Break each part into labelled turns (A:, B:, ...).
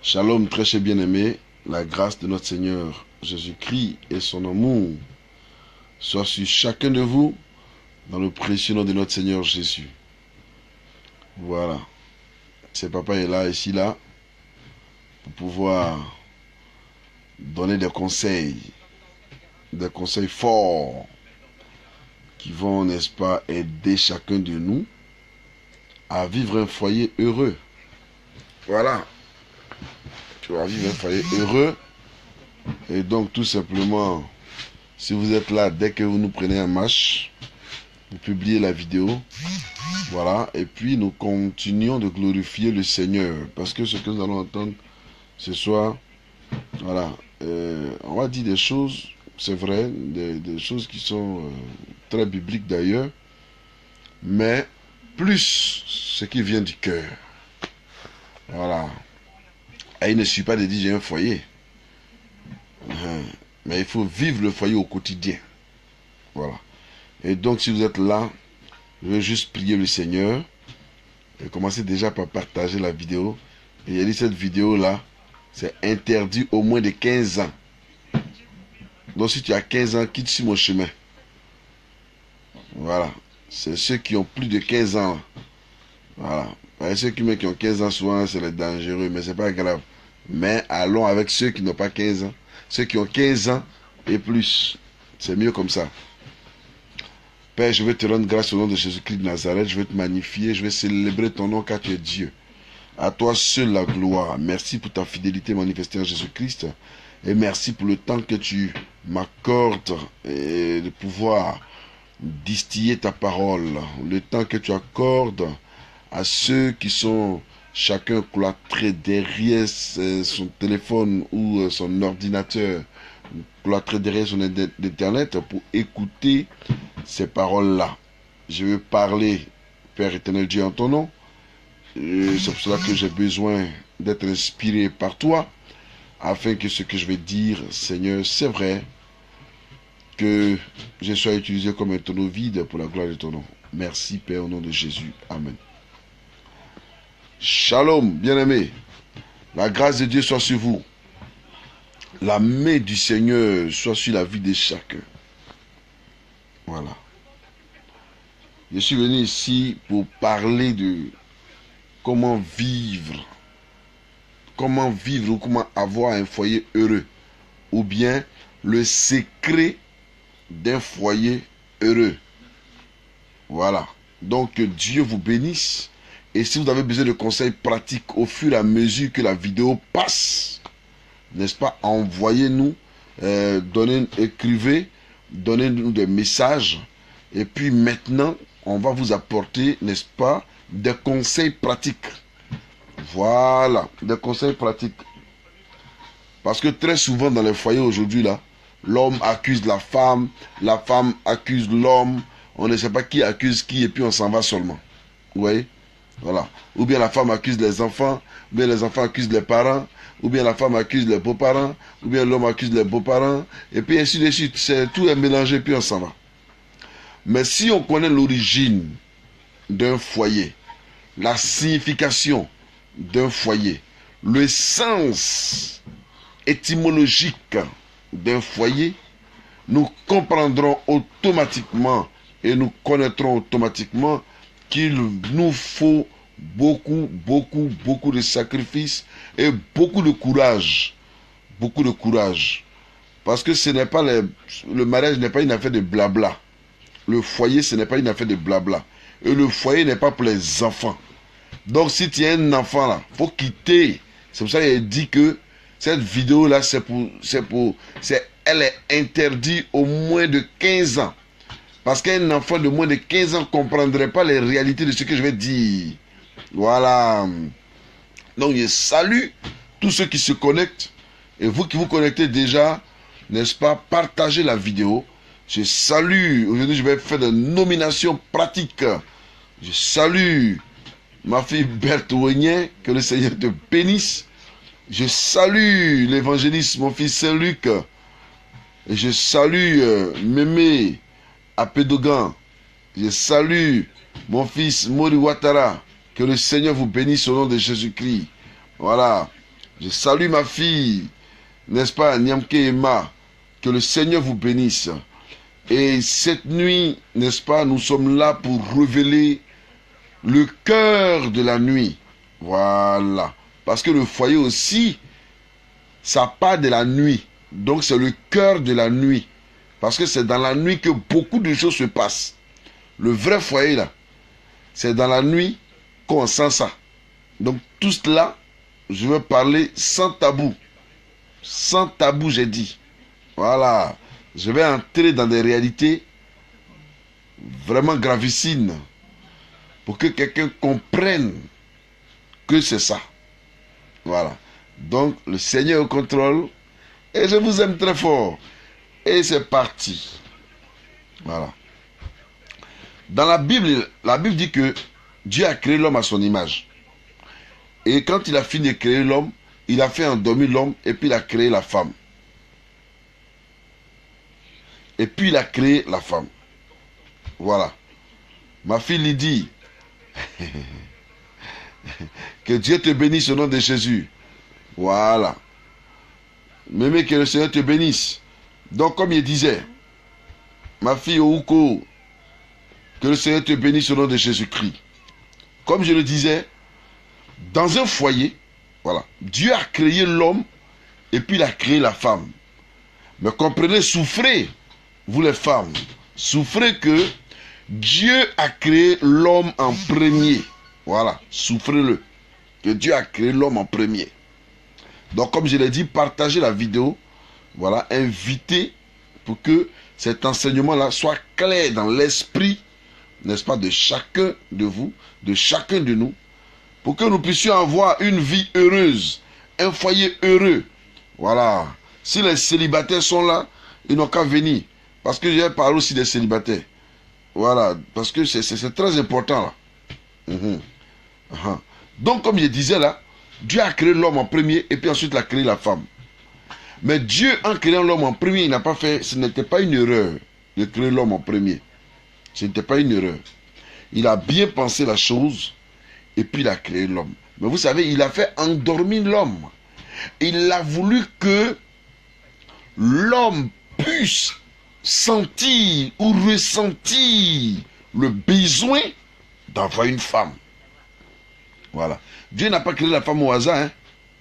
A: Shalom, très cher bien-aimé, la grâce de notre Seigneur Jésus-Christ et son amour soit sur chacun de vous dans le précieux nom de notre Seigneur Jésus. Voilà, c'est papa est là, ici, là, pour pouvoir donner des conseils forts qui vont, n'est-ce pas, aider chacun de nous à vivre un foyer heureux. Voilà, tu vas vivre un foyer heureux. Et donc, tout simplement, si vous êtes là, dès que vous nous prenez un match, vous publiez la vidéo. Voilà. Et puis, nous continuons de glorifier le Seigneur. Parce que ce que nous allons entendre ce soir, voilà, on va dire des choses, c'est vrai, des choses qui sont très bibliques d'ailleurs, mais plus ce qui vient du cœur. Voilà. Et il ne suffit pas de dire j'ai un foyer. Mais il faut vivre le foyer au quotidien. Voilà. Et donc, si vous êtes là, je vais juste prier le Seigneur. Et commencez déjà par partager la vidéo. Et il a dit cette vidéo-là, c'est interdit au moins de 15 ans. Donc, si tu as 15 ans, quitte sur mon chemin. Voilà. C'est ceux qui ont plus de 15 ans. Là. Voilà. Et ceux qui ont 15 ans, souvent, c'est les dangereux, mais c'est pas grave. Mais allons avec ceux qui n'ont pas 15 ans. Ceux qui ont 15 ans et plus. C'est mieux comme ça. Père, je veux te rendre grâce au nom de Jésus-Christ de Nazareth. Je veux te magnifier. Je veux célébrer ton nom car tu es Dieu. À toi seul la gloire. Merci pour ta fidélité manifestée en Jésus-Christ. Et merci pour le temps que tu m'accordes et de pouvoir distiller ta parole. Le temps que tu accordes à ceux qui sont chacun cloîtré derrière son téléphone ou son ordinateur, cloîtré derrière son internet pour écouter ces paroles-là. Je veux parler, Père éternel Dieu, en ton nom. C'est pour cela que j'ai besoin d'être inspiré par toi, afin que ce que je vais dire, Seigneur, c'est vrai, que je sois utilisé comme un tonneau vide pour la gloire de ton nom. Merci, Père, au nom de Jésus. Amen. Shalom, bien-aimés. La grâce de Dieu soit sur vous. La main du Seigneur soit sur la vie de chacun. Voilà. Je suis venu ici pour parler de comment vivre ou comment avoir un foyer heureux. Ou bien le secret d'un foyer heureux. Voilà. Donc que Dieu vous bénisse. Et si vous avez besoin de conseils pratiques au fur et à mesure que la vidéo passe, n'est-ce pas, envoyez-nous, écrivez, donnez-nous des messages. Et puis maintenant, on va vous apporter, n'est-ce pas, des conseils pratiques. Voilà, des conseils pratiques. Parce que très souvent dans les foyers aujourd'hui, là, l'homme accuse la femme accuse l'homme, on ne sait pas qui accuse qui et puis on s'en va seulement. Vous voyez? Voilà. Ou bien la femme accuse les enfants, ou bien les enfants accusent les parents, ou bien la femme accuse les beaux-parents, ou bien l'homme accuse les beaux-parents, et puis ainsi de suite. Tout est mélangé, puis on s'en va. Mais si on connaît l'origine d'un foyer, la signification d'un foyer, le sens étymologique d'un foyer, nous comprendrons automatiquement et nous connaîtrons automatiquement qu'il nous faut beaucoup de sacrifices et beaucoup de courage. Beaucoup de courage. Parce que ce n'est pas le mariage n'est pas une affaire de blabla. Le foyer, ce n'est pas une affaire de blabla. Et le foyer n'est pas pour les enfants. Donc si tu as un enfant là, il faut quitter. C'est pour ça qu'il dit que cette vidéo là, elle est interdite au moins de 15 ans. Parce qu'un enfant de moins de 15 ans ne comprendrait pas les réalités de ce que je vais dire. Voilà. Donc je salue tous ceux qui se connectent. Et vous qui vous connectez déjà, n'est-ce pas, partagez la vidéo. Je salue, aujourd'hui je vais faire des nominations pratiques. Je salue ma fille Berthe Ouenien, que le Seigneur te bénisse. Je salue l'évangéliste, mon fils Saint-Luc. Et je salue Mémé à Pédogan. Je salue mon fils Mori Ouattara. Que le Seigneur vous bénisse au nom de Jésus-Christ. Voilà. Je salue ma fille, n'est-ce pas, Nyamke Emma. Que le Seigneur vous bénisse. Et cette nuit, n'est-ce pas, nous sommes là pour révéler le cœur de la nuit. Voilà. Parce que le foyer aussi, ça part de la nuit. Donc c'est le cœur de la nuit. Parce que c'est dans la nuit que beaucoup de choses se passent. Le vrai foyer là, c'est dans la nuit qu'on sent ça. Donc tout cela, je veux parler sans tabou. Sans tabou, j'ai dit. Voilà. Je vais entrer dans des réalités vraiment gravissines pour que quelqu'un comprenne que c'est ça. Voilà. Donc, le Seigneur est au contrôle et je vous aime très fort. Et c'est parti. Voilà. Dans la Bible dit que Dieu a créé l'homme à son image. Et quand il a fini de créer l'homme, il a fait endormir l'homme et puis il a créé la femme. Et puis il a créé la femme. Voilà. Ma fille Lydie, que Dieu te bénisse au nom de Jésus. Voilà. Mémé, que le Seigneur te bénisse. Donc comme il disait, ma fille Ouko, que le Seigneur te bénisse au nom de Jésus-Christ. Comme je le disais, dans un foyer, voilà, Dieu a créé l'homme et puis il a créé la femme. Mais comprenez, souffrez, vous les femmes, souffrez que Dieu a créé l'homme en premier. Voilà, souffrez-le. Que Dieu a créé l'homme en premier. Donc comme je l'ai dit, partagez la vidéo. Voilà, invitez pour que cet enseignement-là soit clair dans l'esprit, n'est-ce pas, de chacun de vous, de chacun de nous, pour que nous puissions avoir une vie heureuse, un foyer heureux. Voilà. Si les célibataires sont là, ils n'ont qu'à venir. Parce que j'ai parlé aussi des célibataires. Voilà. Parce que c'est très important là. Donc comme je disais là, Dieu a créé l'homme en premier et puis ensuite il a créé la femme. Mais Dieu, en créant l'homme en premier, il n'a pas fait, ce n'était pas une erreur de créer l'homme en premier. Ce n'était pas une erreur. Il a bien pensé la chose et puis il a créé l'homme. Mais vous savez, il a fait endormir l'homme. Il a voulu que l'homme puisse sentir ou ressentir le besoin d'avoir une femme. Voilà. Dieu n'a pas créé la femme au hasard. Hein?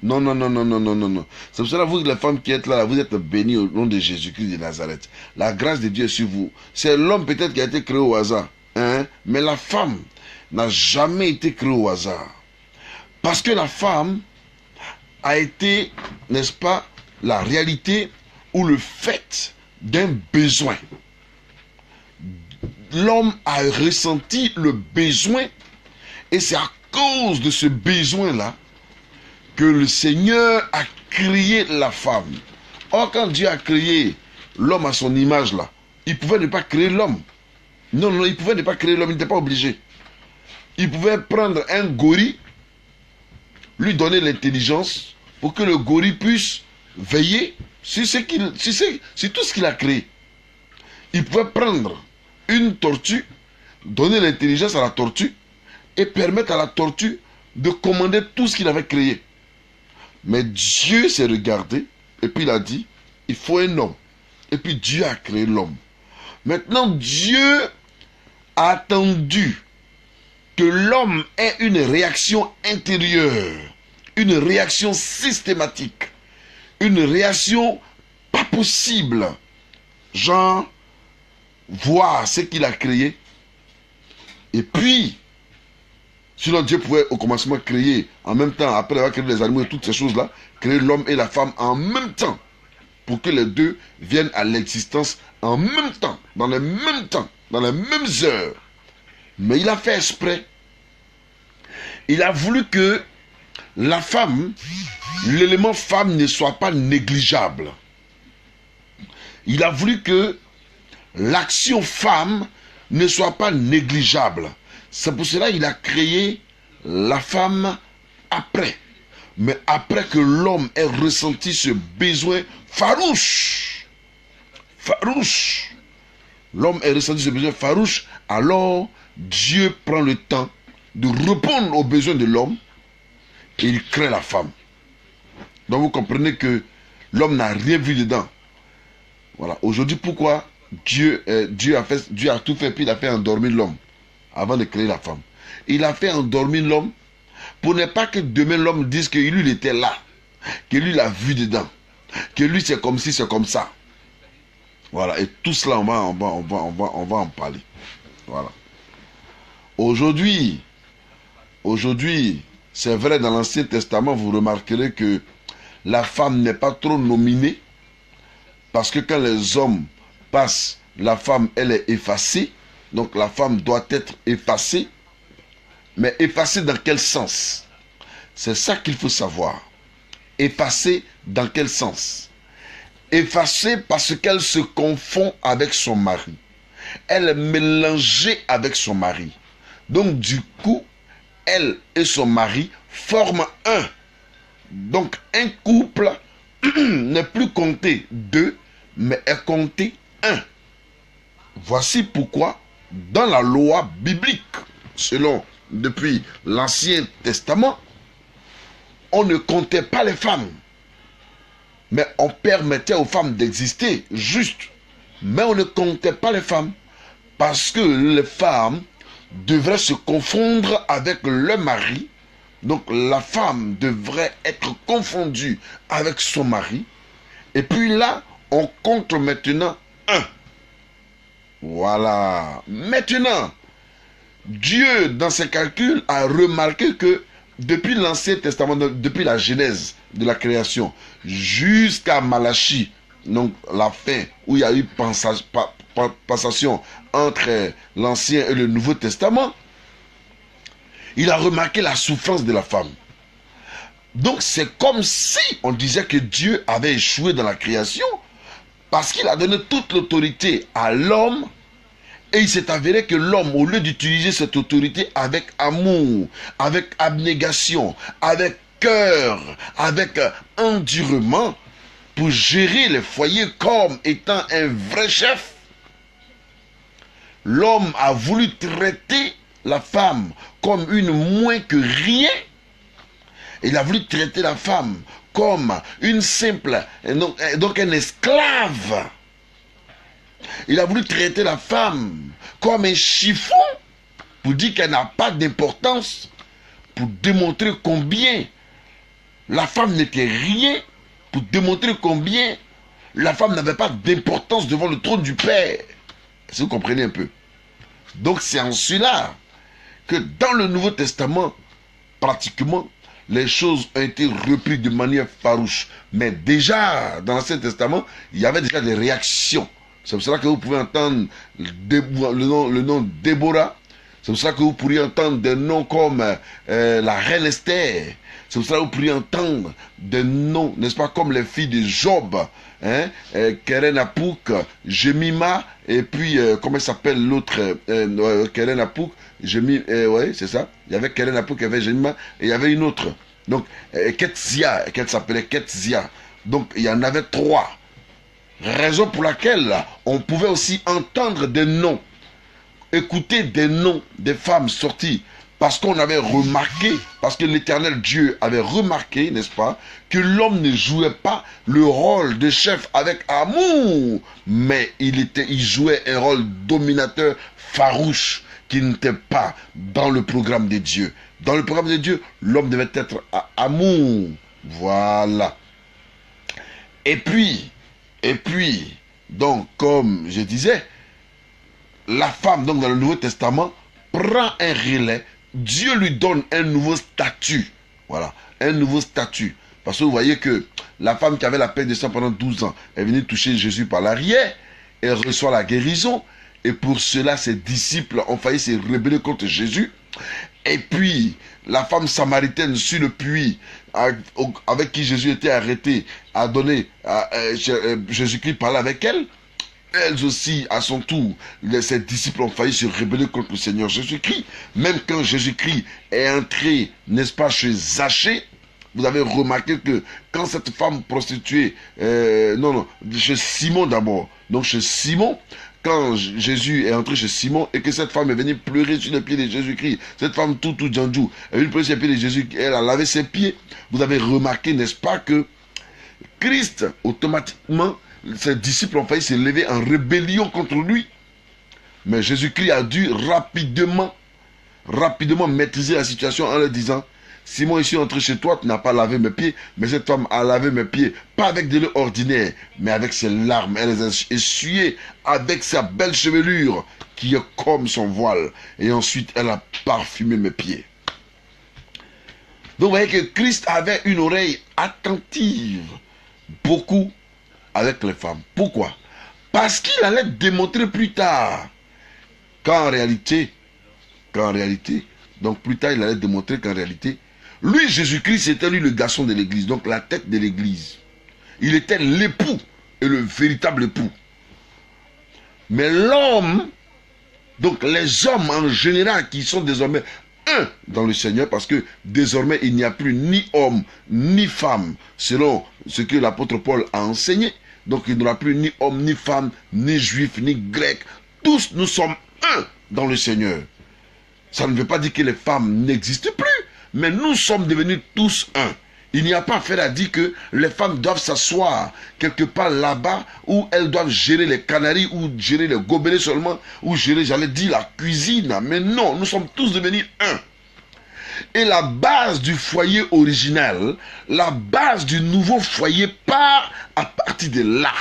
A: Non, non, non, non, non, non, non, non. C'est pour cela que vous, les femmes qui êtes là, vous êtes bénies au nom de Jésus-Christ de Nazareth. La grâce de Dieu est sur vous. C'est l'homme peut-être qui a été créé au hasard. Hein? Mais la femme n'a jamais été créée au hasard. Parce que la femme a été, n'est-ce pas, la réalité ou le fait d'un besoin. L'homme a ressenti le besoin et c'est à cause de ce besoin-là que le Seigneur a créé la femme. Or, quand Dieu a créé l'homme à son image, là, il pouvait ne pas créer l'homme. Non, non, il pouvait ne pas créer l'homme, il n'était pas obligé. Il pouvait prendre un gorille, lui donner l'intelligence pour que le gorille puisse veiller sur tout ce qu'il a créé. Il pouvait prendre une tortue, donner l'intelligence à la tortue et permettre à la tortue de commander tout ce qu'il avait créé. Mais Dieu s'est regardé et puis il a dit, il faut un homme. Et puis Dieu a créé l'homme. Maintenant, Dieu a attendu que l'homme ait une réaction intérieure, une réaction systématique, une réaction pas possible. Genre, voir ce qu'il a créé. Et puis, sinon Dieu pouvait au commencement créer en même temps, après avoir créé les animaux et toutes ces choses-là, créer l'homme et la femme en même temps, pour que les deux viennent à l'existence en même temps, dans les mêmes temps, dans les mêmes heures. Mais il a fait exprès. Il a voulu que la femme, l'élément femme ne soit pas négligeable. Il a voulu que l'action femme ne soit pas négligeable. C'est pour cela qu'il a créé la femme après. Mais après que l'homme ait ressenti ce besoin farouche. Farouche. L'homme ait ressenti ce besoin farouche, alors Dieu prend le temps de répondre aux besoins de l'homme et il crée la femme. Donc vous comprenez que l'homme n'a rien vu dedans. Voilà. Aujourd'hui, pourquoi Dieu a tout fait, puis il a fait endormir l'homme avant de créer la femme. Il a fait endormir l'homme pour ne pas que demain l'homme dise que lui il était là, que lui il a vu dedans, que lui c'est comme si c'est comme ça. Voilà. Et tout cela on va en parler. Voilà. Aujourd'hui, c'est vrai, dans l'Ancien Testament, vous remarquerez que la femme n'est pas trop nominée, parce que quand les hommes passent, la femme, elle est effacée. Donc la femme doit être effacée. Mais effacée dans quel sens? C'est ça qu'il faut savoir. Effacée dans quel sens? Effacée parce qu'elle se confond avec son mari. Elle est mélangée avec son mari. Donc du coup, elle et son mari forment un. Donc un couple n'est plus compté deux, mais est compté un. Voici pourquoi, dans la loi biblique, depuis l'Ancien Testament, on ne comptait pas les femmes. Mais on permettait aux femmes d'exister, juste. Mais on ne comptait pas les femmes. Parce que les femmes devraient se confondre avec le mari. Donc la femme devrait être confondue avec son mari. Et puis là, on compte maintenant un. Voilà. Maintenant, Dieu, dans ses calculs, a remarqué que depuis l'Ancien Testament, depuis la Genèse de la création, jusqu'à Malachie, donc la fin, où il y a eu passation entre l'Ancien et le Nouveau Testament, il a remarqué la souffrance de la femme. Donc c'est comme si on disait que Dieu avait échoué dans la création, parce qu'il a donné toute l'autorité à l'homme, et il s'est avéré que l'homme, au lieu d'utiliser cette autorité avec amour, avec abnégation, avec cœur, avec endurement, pour gérer les foyers comme étant un vrai chef, l'homme a voulu traiter la femme comme une moins que rien. Il a voulu traiter la femme comme une simple, donc un esclave. Il a voulu traiter la femme comme un chiffon pour dire qu'elle n'a pas d'importance, pour démontrer combien la femme n'était rien, pour démontrer combien la femme n'avait pas d'importance devant le trône du Père. Si vous comprenez un peu. Donc c'est en cela que dans le Nouveau Testament, pratiquement, les choses ont été reprises de manière farouche. Mais déjà, dans l'Ancien Testament, il y avait déjà des réactions. C'est pour cela que vous pouvez entendre le nom Déborah. C'est pour cela que vous pourriez entendre des noms comme la reine Esther. C'est pour cela que vous pourriez entendre des noms, n'est-ce pas, comme les filles de Job, hein, Keren Apouk, Jemima, et puis, comment elle s'appelle l'autre, Keren Apouk, ouais, c'est ça. Il y avait Keren Apouk, il y avait Jemima, et il y avait une autre. Donc, Ketzia, qu'elle s'appelait Ketzia. Donc, il y en avait trois. Raison pour laquelle on pouvait aussi entendre des noms, écouter des noms des femmes sorties, parce qu'on avait remarqué, parce que l'Éternel Dieu avait remarqué, n'est-ce pas, que l'homme ne jouait pas le rôle de chef avec amour, mais il jouait un rôle dominateur farouche qui n'était pas dans le programme de Dieu. Dans le programme de Dieu, l'homme devait être à amour. Voilà. Et puis, donc, comme je disais, la femme, donc dans le Nouveau Testament, prend un relais. Dieu lui donne un nouveau statut. Voilà, un nouveau statut. Parce que vous voyez que la femme qui avait la plaie de sang pendant 12 ans est venue toucher Jésus par l'arrière. Elle reçoit la guérison. Et pour cela, ses disciples ont failli se rebeller contre Jésus. Et puis, la femme samaritaine sur le puits, avec qui Jésus était arrêté, a donné, Jésus-Christ parlait avec elle. Elles aussi, à son tour, ses disciples ont failli se rebeller contre le Seigneur Jésus-Christ. Même quand Jésus-Christ est entré, n'est-ce pas, chez Zachée, vous avez remarqué que quand cette femme prostituée, chez Simon d'abord, donc chez Simon, quand Jésus est entré chez Simon et que cette femme est venue pleurer sur les pieds de Jésus-Christ, cette femme tout djandjou, elle est venue pleurer sur les pieds de Jésus, elle a lavé ses pieds, vous avez remarqué, n'est-ce pas, que Christ, automatiquement, ses disciples ont failli se lever en rébellion contre lui. Mais Jésus-Christ a dû rapidement maîtriser la situation en leur disant: Simon, je suis entré chez toi, tu n'as pas lavé mes pieds, mais cette femme a lavé mes pieds, pas avec de l'eau ordinaire, mais avec ses larmes. Elle les a essuyées avec sa belle chevelure, qui est comme son voile. Et ensuite, elle a parfumé mes pieds. Donc, vous voyez que Christ avait une oreille attentive, beaucoup avec les femmes. Pourquoi? Parce qu'il allait démontrer plus tard qu'en réalité, donc plus tard, il allait démontrer qu'en réalité, lui, Jésus-Christ, c'était lui le garçon de l'église, donc la tête de l'église. Il était l'époux et le véritable époux. Mais l'homme, donc les hommes en général qui sont désormais un dans le Seigneur, parce que désormais il n'y a plus ni homme ni femme, selon ce que l'apôtre Paul a enseigné. Donc il n'y aura plus ni homme, ni femme, ni juif, ni grec. Tous nous sommes un dans le Seigneur. Ça ne veut pas dire que les femmes n'existent plus, mais nous sommes devenus tous un. Il n'y a pas affaire à dire que les femmes doivent s'asseoir quelque part là-bas où elles doivent gérer les canaries ou gérer les gobelets seulement, ou gérer, j'allais dire, la cuisine. Mais non, nous sommes tous devenus un. Et la base du foyer original, la base du nouveau foyer part à partir de là.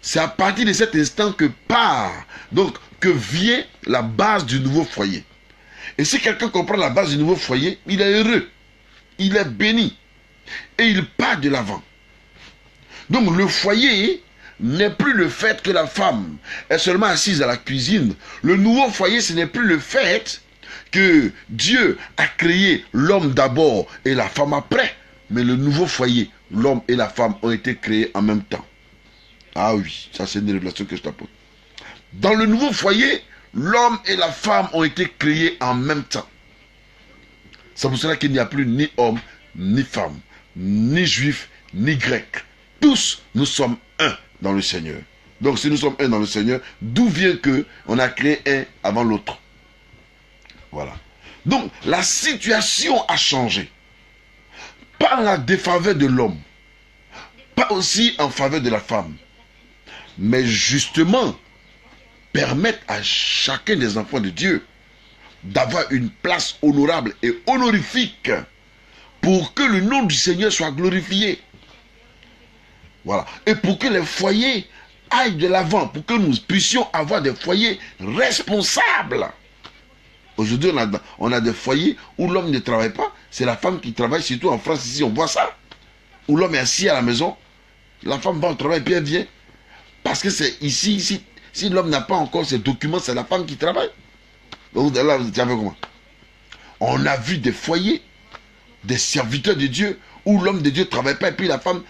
A: C'est à partir de cet instant que vient la base du nouveau foyer. Et si quelqu'un comprend la base du nouveau foyer, il est heureux, il est béni, et il part de l'avant. Donc le foyer n'est plus le fait que la femme est seulement assise à la cuisine. Le nouveau foyer, ce n'est plus le fait que Dieu a créé l'homme d'abord et la femme après. Mais le nouveau foyer, l'homme et la femme ont été créés en même temps. Ah oui, ça c'est une révélation que je t'apporte. Dans le nouveau foyer, l'homme et la femme ont été créés en même temps. C'est pour cela qu'il n'y a plus ni homme, ni femme, ni juif, ni grec. Tous, nous sommes un dans le Seigneur. Donc si nous sommes un dans le Seigneur, d'où vient que on a créé un avant l'autre? Voilà. Donc la situation a changé. Pas en la défaveur de l'homme, pas aussi en faveur de la femme, mais justement permettre à chacun des enfants de Dieu d'avoir une place honorable et honorifique pour que le nom du Seigneur soit glorifié. Voilà. Et pour que les foyers aillent de l'avant, pour que nous puissions avoir des foyers responsables. Aujourd'hui, on a des foyers où l'homme ne travaille pas, c'est la femme qui travaille, surtout en France, ici, on voit ça. Où l'homme est assis à la maison, la femme va au travail, puis elle vient. Parce que c'est ici, si l'homme n'a pas encore ses documents, c'est la femme qui travaille. Donc là, vous savez comment? On a vu des foyers, des serviteurs de Dieu, où l'homme de Dieu ne travaille pas, et puis la femme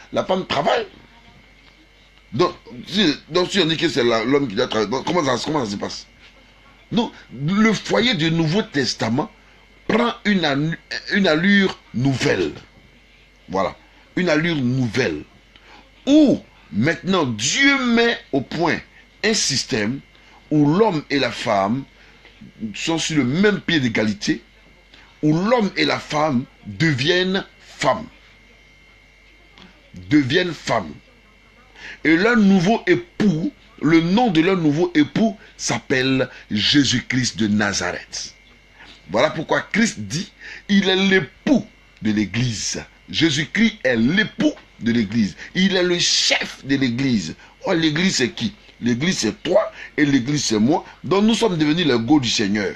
A: travaille. Donc si on dit que c'est l'homme qui doit travailler, donc, comment ça se passe? Non, le foyer du Nouveau Testament prend une allure nouvelle. Voilà, une allure nouvelle. Où maintenant Dieu met au point un système où l'homme et la femme sont sur le même pied d'égalité, où l'homme et la femme deviennent femmes. Et leur nouveau époux, le nom de leur nouveau époux s'appelle Jésus-Christ de Nazareth. Voilà pourquoi Christ dit, il est l'époux de l'église. Jésus-Christ est l'époux de l'église. Il est le chef de l'église. Oh, l'église c'est qui? L'église c'est toi et l'église c'est moi. Donc nous sommes devenus les go du Seigneur.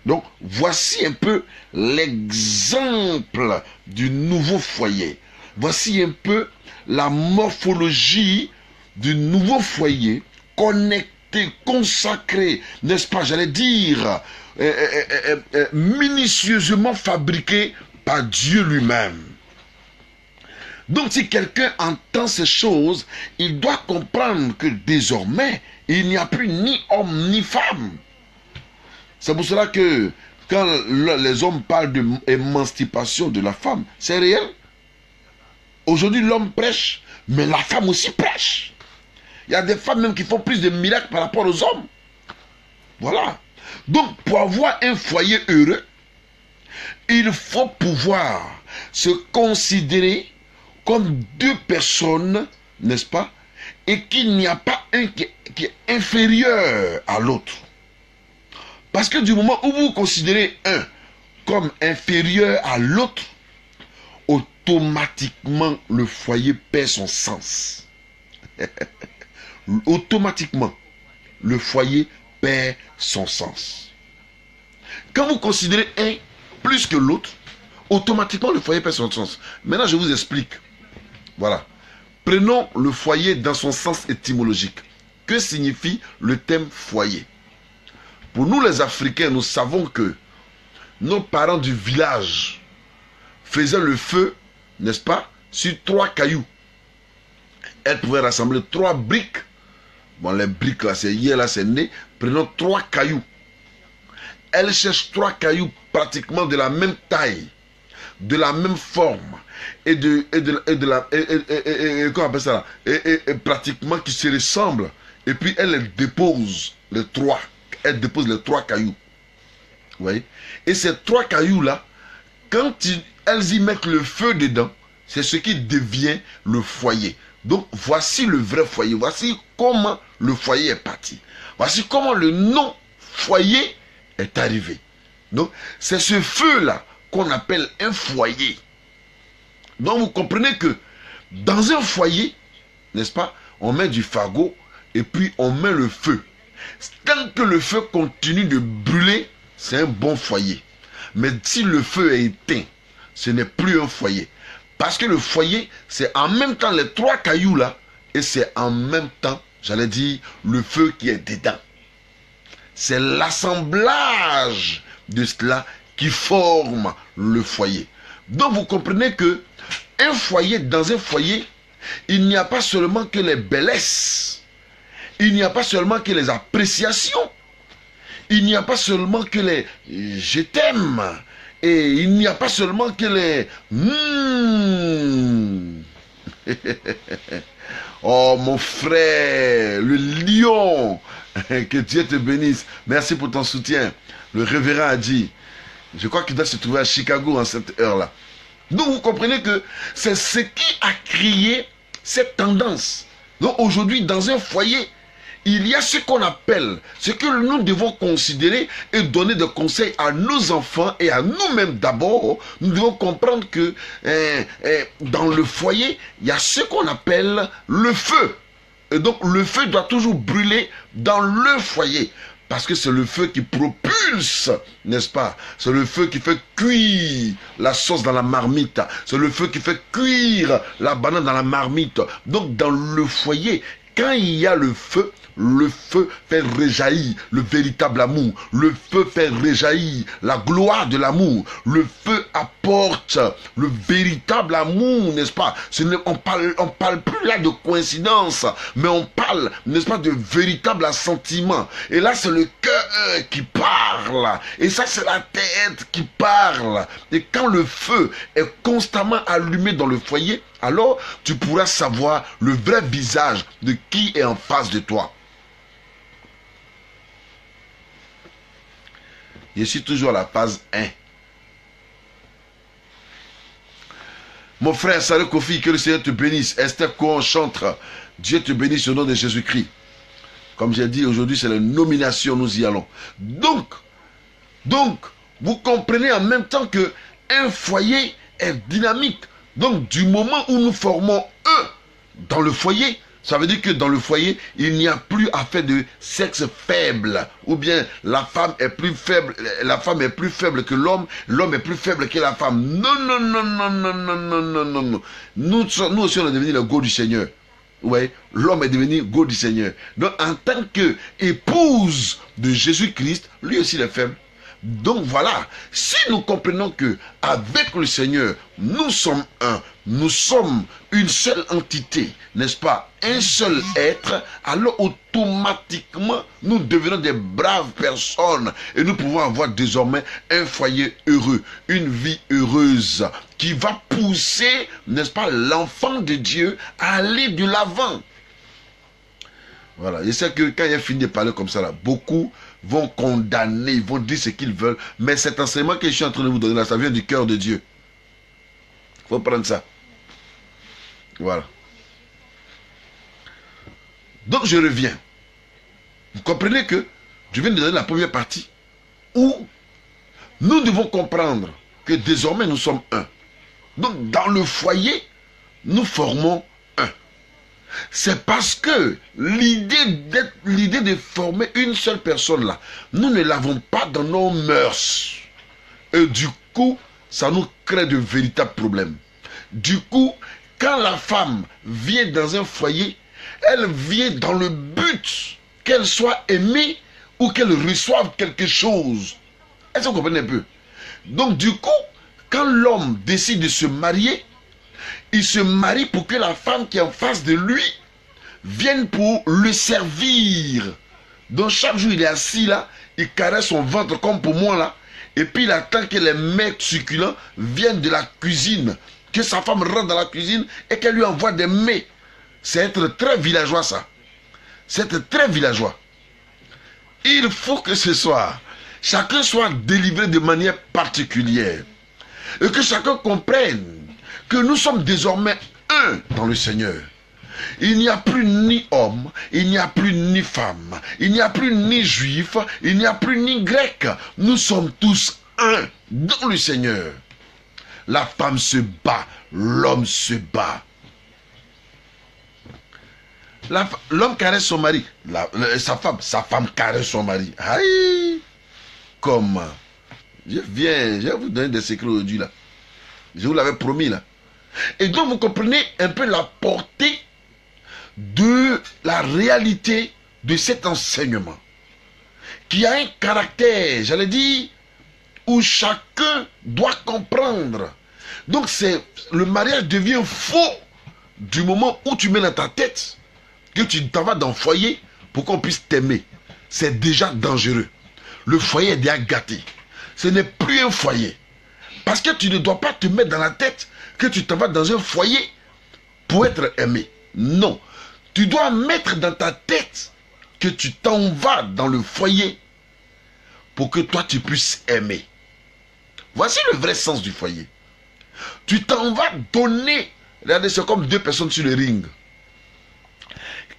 A: Donc voici un peu l'exemple du nouveau foyer. Voici un peu la morphologie du nouveau foyer connecté, consacré, n'est-ce pas, j'allais dire, minutieusement fabriqué par Dieu lui-même. Donc si quelqu'un entend ces choses, il doit comprendre que désormais, il n'y a plus ni homme ni femme. C'est pour cela que quand les hommes parlent de l'émancipation de la femme, c'est réel. Aujourd'hui, l'homme prêche, mais la femme aussi prêche. Il y a des femmes même qui font plus de miracles par rapport aux hommes. Voilà. Donc, pour avoir un foyer heureux, il faut pouvoir se considérer comme deux personnes, n'est-ce pas? Et qu'il n'y a pas un qui est inférieur à l'autre. Parce que du moment où vous considérez un comme inférieur à l'autre, automatiquement le foyer perd son sens. Automatiquement, le foyer perd son sens. Quand vous considérez un plus que l'autre, automatiquement le foyer perd son sens. Maintenant, je vous explique. Voilà. Prenons le foyer dans son sens étymologique. Que signifie le terme foyer? Pour nous les Africains, nous savons que nos parents du village faisaient le feu, n'est-ce pas, sur 3 cailloux. Elles pouvaient rassembler 3 briques. Bon, les briques là, c'est hier, là, c'est né. Prenons 3 cailloux. Elles cherchent 3 cailloux pratiquement de la même taille, de la même forme, et comment on appelle ça là, et pratiquement qui se ressemblent. Et puis elles déposent les 3. Elles déposent les 3 cailloux. Vous voyez? Et ces 3 cailloux là, quand elles y mettent le feu dedans, c'est ce qui devient le foyer. Donc voici le vrai foyer. Voici comment le foyer est parti. Voici comment le nom foyer est arrivé. Donc c'est ce feu là qu'on appelle un foyer. Donc vous comprenez que dans un foyer, n'est-ce pas, on met du fagot et puis on met le feu. Tant que le feu continue de brûler, c'est un bon foyer. Mais si le feu est éteint, ce n'est plus un foyer. Parce que le foyer, c'est en même temps les 3 cailloux là, et c'est en même temps, j'allais dire, le feu qui est dedans. C'est l'assemblage de cela qui forme le foyer. Donc vous comprenez que un foyer, dans un foyer, il n'y a pas seulement que les bellesses, il n'y a pas seulement que les appréciations, il n'y a pas seulement que les je t'aime, et il n'y a pas seulement que les oh mon frère, le lion, que Dieu te bénisse. Merci pour ton soutien. Le révérend a dit, je crois qu'il doit se trouver à Chicago en cette heure-là. Donc vous comprenez que c'est ce qui a créé cette tendance. Donc aujourd'hui, dans un foyer, il y a ce qu'on appelle, ce que nous devons considérer et donner des conseils à nos enfants et à nous-mêmes d'abord. Nous devons comprendre que dans le foyer, il y a ce qu'on appelle le feu. Et donc le feu doit toujours brûler dans le foyer. Parce que c'est le feu qui propulse, n'est-ce pas? C'est le feu qui fait cuire la sauce dans la marmite. C'est le feu qui fait cuire la banane dans la marmite. Donc dans le foyer, quand il y a le feu fait réjaillir le véritable amour. Le feu fait réjaillir la gloire de l'amour. Le feu apporte le véritable amour, n'est-ce pas? On parle plus là de coïncidence, mais on parle, n'est-ce pas, de véritable assentiment. Et là, c'est le cœur qui parle. Et ça, c'est la tête qui parle. Et quand le feu est constamment allumé dans le foyer, alors tu pourras savoir le vrai visage de qui est en face de toi. Je suis toujours à la phase 1. Mon frère, salut Kofi, que le Seigneur te bénisse. Esther Cohen chantre, Dieu te bénisse au nom de Jésus-Christ. Comme j'ai dit, aujourd'hui c'est la nomination, nous y allons. Donc, vous comprenez en même temps que un foyer est dynamique. Donc, du moment où nous formons un dans le foyer, ça veut dire que dans le foyer, il n'y a plus à faire de sexe faible. Ou bien la femme est plus faible que l'homme, l'homme est plus faible que la femme. Non, non, non, non, non, non, non, non, non, non. Nous aussi, on est devenu le go du Seigneur. Ouais, l'homme est devenu go du Seigneur. Donc, en tant qu'épouse de Jésus-Christ, lui aussi il est faible. Donc voilà, si nous comprenons que avec le Seigneur, nous sommes un, nous sommes une seule entité, n'est-ce pas, un seul être, alors automatiquement, nous devenons des braves personnes et nous pouvons avoir désormais un foyer heureux, une vie heureuse qui va pousser, n'est-ce pas, l'enfant de Dieu à aller de l'avant. Voilà, je sais que quand il a fini de parler comme ça, là, beaucoup vont condamner, ils vont dire ce qu'ils veulent. Mais cet enseignement que je suis en train de vous donner là, ça vient du cœur de Dieu. Il faut prendre ça. Voilà. Donc je reviens. Vous comprenez que je viens de donner la première partie où nous devons comprendre que désormais nous sommes un. Donc dans le foyer, nous formons un. C'est parce que l'idée de former une seule personne là, nous ne l'avons pas dans nos mœurs. Et du coup, ça nous crée de véritables problèmes. Du coup, quand la femme vient dans un foyer, elle vient dans le but qu'elle soit aimée ou qu'elle reçoive quelque chose. Est-ce que vous comprenez un peu? Donc du coup, quand l'homme décide de se marier, il se marie pour que la femme qui est en face de lui vienne pour le servir. Donc chaque jour il est assis là, il caresse son ventre comme pour moi là, et puis il attend que les mets succulents viennent de la cuisine, que sa femme rentre dans la cuisine et qu'elle lui envoie des mets. C'est être très villageois ça. C'est être très villageois. Il faut que ce soir, chacun soit délivré de manière particulière. Et que chacun comprenne que nous sommes désormais un dans le Seigneur. Il n'y a plus ni homme, il n'y a plus ni femme, il n'y a plus ni juif, il n'y a plus ni grec. Nous sommes tous un dans le Seigneur. La femme se bat, l'homme se bat. L'homme caresse son mari, sa femme caresse son mari. Aïe! Comment? Je vais vous donner des secrets aujourd'hui là. Je vous l'avais promis là. Et donc vous comprenez un peu la portée de la réalité de cet enseignement. Qui a un caractère, j'allais dire, où chacun doit comprendre. Donc le mariage devient faux du moment où tu mets dans ta tête que tu t'en vas dans le foyer pour qu'on puisse t'aimer. C'est déjà dangereux. Le foyer est déjà gâté. Ce n'est plus un foyer. Parce que tu ne dois pas te mettre dans la tête que tu t'en vas dans un foyer pour être aimé. Non. Tu dois mettre dans ta tête que tu t'en vas dans le foyer pour que toi tu puisses aimer. Voici le vrai sens du foyer. Tu t'en vas donner. Regardez, c'est comme deux personnes sur le ring.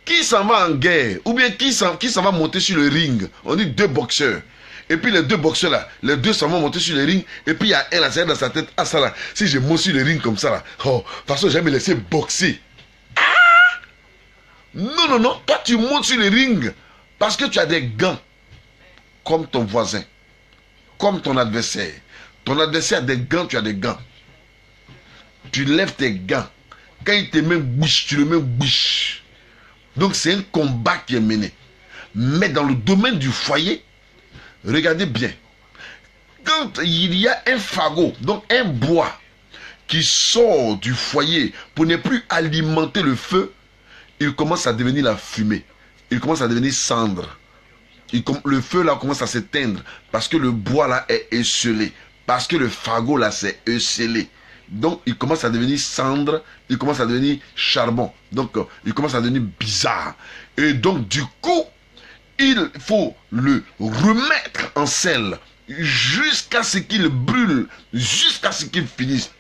A: Qui s'en va en guerre? Ou bien qui s'en va monter sur le ring? On dit deux boxeurs. Et puis les deux boxeurs là, les deux s'en vont monter sur le ring. Et puis il y a un là, c'est dans sa tête. Ah ça là, si je monte sur le ring comme ça là, oh, de toute façon j'aime me laisser boxer. Ah! Non, non, non, toi tu montes sur le ring parce que tu as des gants. Comme ton voisin. Comme ton adversaire. Ton adversaire a des gants, tu as des gants. Tu lèves tes gants. Quand il te met bouche, tu le mets bouche. Donc c'est un combat qui est mené. Mais dans le domaine du foyer, regardez bien. Quand il y a un fagot, donc un bois, qui sort du foyer pour ne plus alimenter le feu, il commence à devenir la fumée. Il commence à devenir cendre. Le feu là commence à s'éteindre parce que le bois là est esselé. Parce que le fagot là c'est esselé. Donc il commence à devenir cendre, il commence à devenir charbon. Donc il commence à devenir bizarre. Et donc du coup, il faut le remettre en selle jusqu'à ce qu'il brûle, jusqu'à ce qu'il finisse.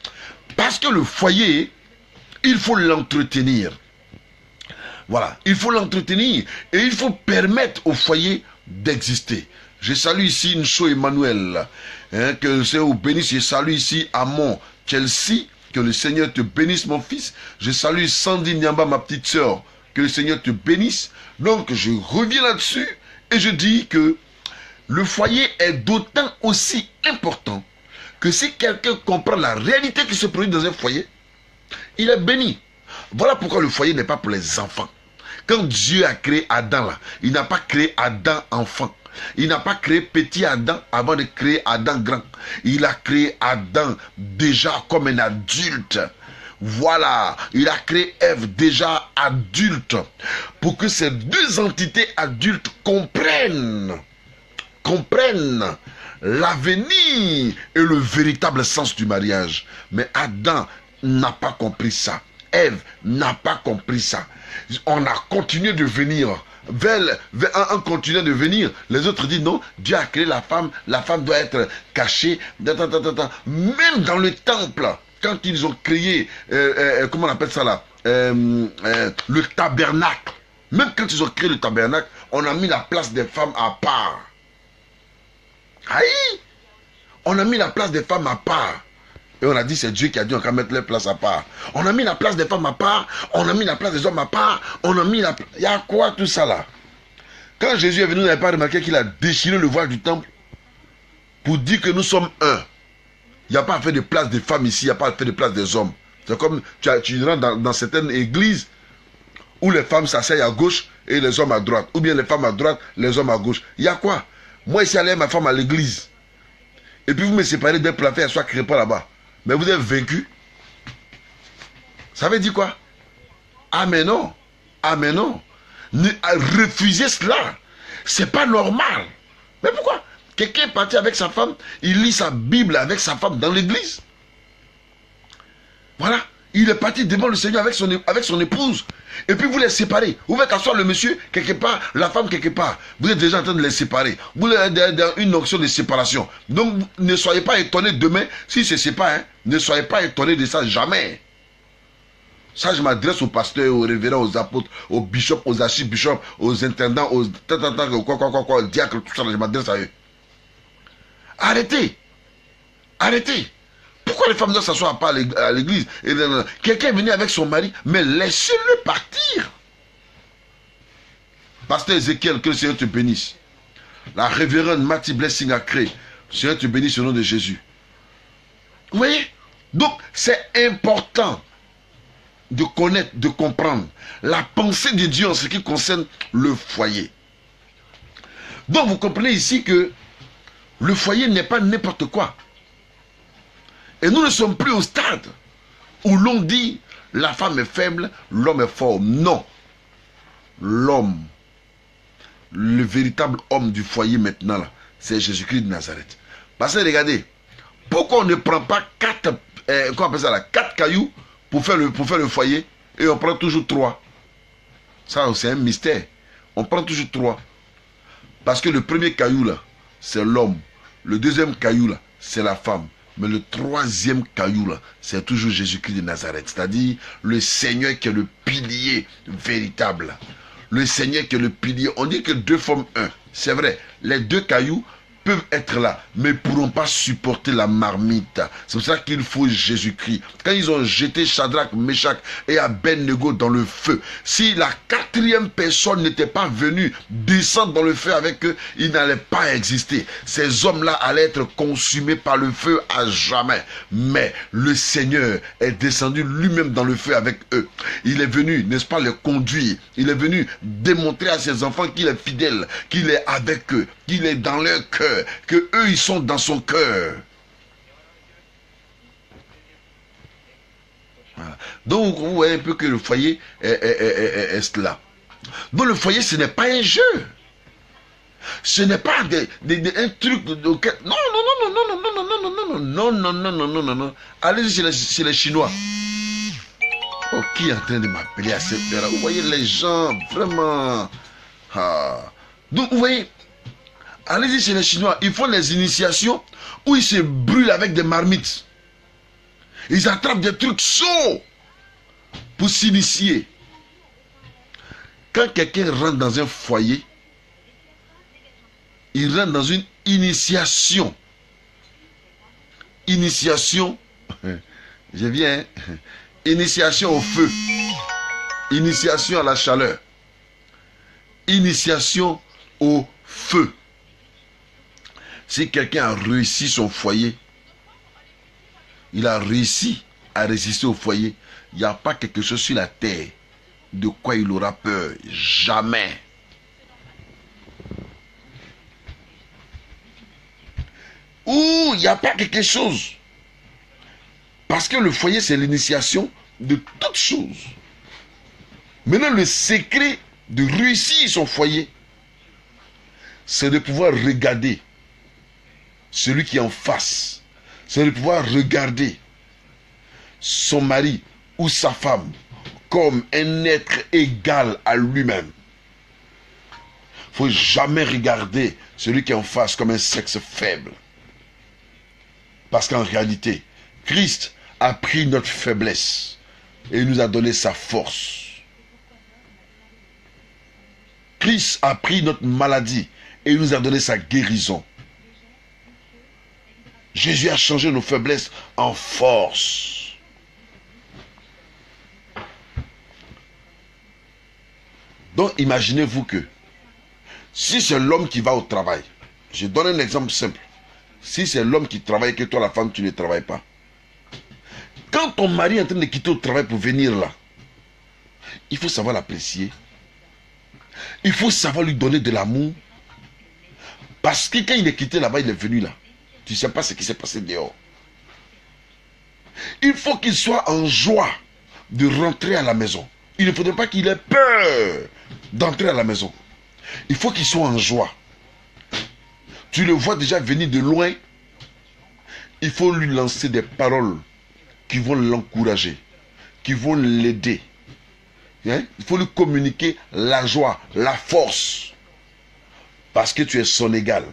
A: Parce que le foyer, il faut l'entretenir. Voilà, il faut l'entretenir et il faut permettre au foyer d'exister. Je salue ici Ncho Emmanuel, que le Seigneur vous bénisse. Je salue ici Amon Chelsea, que le Seigneur te bénisse mon fils. Je salue Sandy Nyamba, ma petite soeur, que le Seigneur te bénisse. Donc je reviens là-dessus et je dis que le foyer est d'autant aussi important que si quelqu'un comprend la réalité qui se produit dans un foyer, il est béni. Voilà pourquoi le foyer n'est pas pour les enfants. Quand Dieu a créé Adam là, il n'a pas créé Adam enfant. Il n'a pas créé petit Adam avant de créer Adam grand. Il a créé Adam déjà comme un adulte. Voilà, il a créé Ève déjà adulte. Pour que ces deux entités adultes comprennent l'avenir et le véritable sens du mariage. Mais Adam n'a pas compris ça. Ève n'a pas compris ça. On a continué de venir en continuant de venir. Les autres disent non, Dieu a créé la femme doit être cachée. Même dans le temple, quand ils ont créé, comment on appelle ça là, le tabernacle, même quand ils ont créé le tabernacle, on a mis la place des femmes à part. Aïe! On a mis la place des femmes à part. Et on a dit, c'est Dieu qui a dit, on va mettre les places à part. On a mis la place des femmes à part. On a mis la place des hommes à part. On a mis la... Il y a quoi tout ça là? Quand Jésus est venu, vous n'avez pas remarqué qu'il a déchiré le voile du temple pour dire que nous sommes un. Il n'y a pas à faire de place des femmes ici. Il n'y a pas à faire de place des hommes. C'est comme tu rentres dans certaines églises où les femmes s'asseyent à gauche et les hommes à droite. Ou bien les femmes à droite, les hommes à gauche. Il y a quoi? Moi ici, j'allais ma femme à l'église. Et puis vous me séparez d'un plafond, elle soit créée pas là-bas. Mais vous êtes vaincu. Ça veut dire quoi? Ah mais non. Ah mais non. Refusez cela. C'est pas normal. Mais pourquoi? Quelqu'un est parti avec sa femme, il lit sa Bible avec sa femme dans l'église. Voilà. Il est parti devant le Seigneur avec son épouse. Et puis vous les séparez. Vous faites asseoir le monsieur quelque part, la femme quelque part. Vous êtes déjà en train de les séparer. Vous êtes dans une notion de séparation. Donc ne soyez pas étonnés demain si c'est séparé. Ne soyez pas étonnés de ça jamais. Ça, je m'adresse aux pasteurs, aux révérends, aux apôtres, aux bishops, aux archibishops, aux intendants, aux diacres, tout ça. Je m'adresse à eux. Arrêtez. Arrêtez. Pourquoi les femmes doivent s'asseoir pas à l'église? Quelqu'un est venu avec son mari, mais laissez-le partir. Pasteur Ézéchiel, que le Seigneur te bénisse. La révérende Matty Blessing a créé. Le Seigneur te bénisse au nom de Jésus. Vous voyez? Donc, c'est important de connaître, de comprendre la pensée de Dieu en ce qui concerne le foyer. Donc, vous comprenez ici que le foyer n'est pas n'importe quoi. Et nous ne sommes plus au stade où l'on dit la femme est faible, l'homme est fort. Non. L'homme, le véritable homme du foyer maintenant, c'est Jésus-Christ de Nazareth. Parce que regardez, pourquoi on ne prend pas quatre cailloux pour faire le foyer et on prend toujours 3? Ça, c'est un mystère. On prend toujours 3. Parce que le premier caillou là, c'est l'homme. Le deuxième caillou là, c'est la femme. Mais le troisième caillou là, c'est toujours Jésus-Christ de Nazareth. C'est-à-dire le Seigneur qui est le pilier véritable. Le Seigneur qui est le pilier. On dit que 2 forment 1. C'est vrai. Les 2 cailloux peuvent être là, mais ne pourront pas supporter la marmite. C'est pour ça qu'il faut Jésus-Christ. Quand ils ont jeté Shadrach, Meshach et Abednego dans le feu, si la 4e personne n'était pas venue descendre dans le feu avec eux, ils n'allaient pas exister. Ces hommes-là allaient être consumés par le feu à jamais. Mais le Seigneur est descendu lui-même dans le feu avec eux. Il est venu, n'est-ce pas, les conduire. Il est venu démontrer à ses enfants qu'il est fidèle, qu'il est avec eux, qu'il est dans leur cœur, que eux ils sont dans son cœur. Voilà. Donc vous voyez un peu que le foyer est là. Donc le foyer, ce n'est pas un jeu. Ce n'est pas un truc auquel... Non. Allez-y chez les Chinois. Oh, qui est en train de m'appeler à cette heure-là? Vous voyez les gens, vraiment. Donc vous voyez, allez-y chez les Chinois, ils font les initiations où ils se brûlent avec des marmites. Ils attrapent des trucs chauds pour s'initier. Quand quelqu'un rentre dans un foyer, il rentre dans une initiation. Initiation, je viens, initiation au feu, initiation à la chaleur, initiation au feu. Si quelqu'un a réussi son foyer, il a réussi à résister au foyer, il n'y a pas quelque chose sur la terre de quoi il aura peur. Jamais. Ou il n'y a pas quelque chose. Parce que le foyer, c'est l'initiation de toutes choses. Maintenant, le secret de réussir son foyer, c'est de pouvoir regarder celui qui est en face. C'est de pouvoir regarder son mari ou sa femme comme un être égal à lui-même. faut jamais regarder celui qui est en face comme un sexe faible. Parce qu'en réalité, Christ a pris notre faiblesse et il nous a donné sa force. Christ a pris notre maladie et il nous a donné sa guérison. Jésus a changé nos faiblesses en force. Donc imaginez-vous que si c'est l'homme qui va au travail, je donne un exemple simple. Si c'est l'homme qui travaille et que toi la femme tu ne travailles pas. Quand ton mari est en train de quitter le travail pour venir là, il faut savoir l'apprécier. Il faut savoir lui donner de l'amour. Parce que quand il est quitté là-bas, il est venu là. Tu ne sais pas ce qui s'est passé dehors. Il faut qu'il soit en joie de rentrer à la maison. Il ne faudrait pas qu'il ait peur d'entrer à la maison. Il faut qu'il soit en joie. Tu le vois déjà venir de loin. Il faut lui lancer des paroles qui vont l'encourager, qui vont l'aider. Hein? Il faut lui communiquer la joie, la force. Parce que tu es son égal.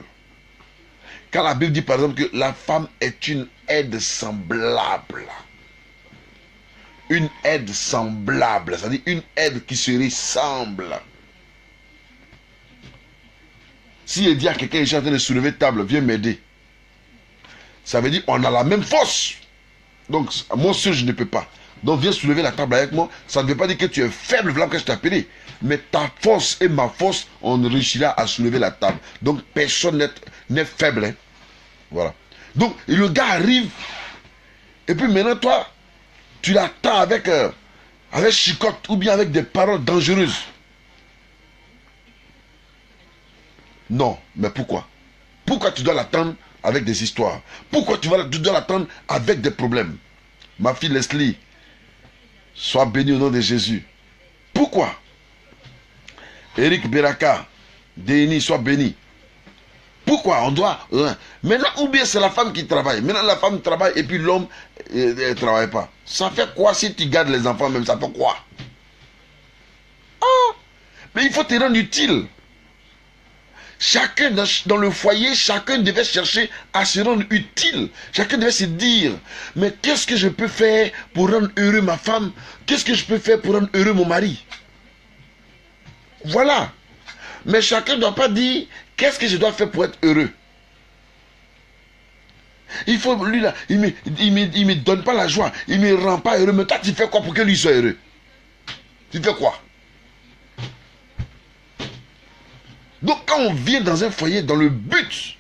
A: Quand la Bible dit par exemple que la femme est une aide semblable. Une aide semblable, c'est-à-dire une aide qui se ressemble. Si elle dit à quelqu'un, je suis en train de soulever table, viens m'aider. Ça veut dire on a la même force. Donc, moi seul, je ne peux pas. Donc, viens soulever la table avec moi. Ça ne veut pas dire que tu es faible, voilà que je t'ai appelé. Mais ta force et ma force, on réussira à soulever la table. Donc, personne n'est faible. Hein. Voilà. Donc, le gars arrive. Et puis maintenant, toi, tu l'attends avec chicotte ou bien avec des paroles dangereuses. Non, mais pourquoi? Pourquoi tu dois l'attendre avec des histoires? Pourquoi tu dois l'attendre avec des problèmes? Ma fille Leslie, sois bénie au nom de Jésus. Pourquoi? Eric Beraka, Déni, sois béni. Pourquoi on doit... Maintenant, ou bien c'est la femme qui travaille. Maintenant, la femme travaille et puis l'homme ne travaille pas. Ça fait quoi si tu gardes les enfants même? Ça fait quoi? Ah, mais il faut te rendre utile. Chacun dans le foyer, chacun devait chercher à se rendre utile. Chacun devait se dire, mais qu'est-ce que je peux faire pour rendre heureux ma femme? Qu'est-ce que je peux faire pour rendre heureux mon mari? Voilà. Mais chacun ne doit pas dire, qu'est-ce que je dois faire pour être heureux? Il faut, lui là, il me donne pas la joie, il me rend pas heureux. Mais toi, tu fais quoi pour que lui soit heureux? Tu fais quoi? Donc quand on vient dans un foyer dans le but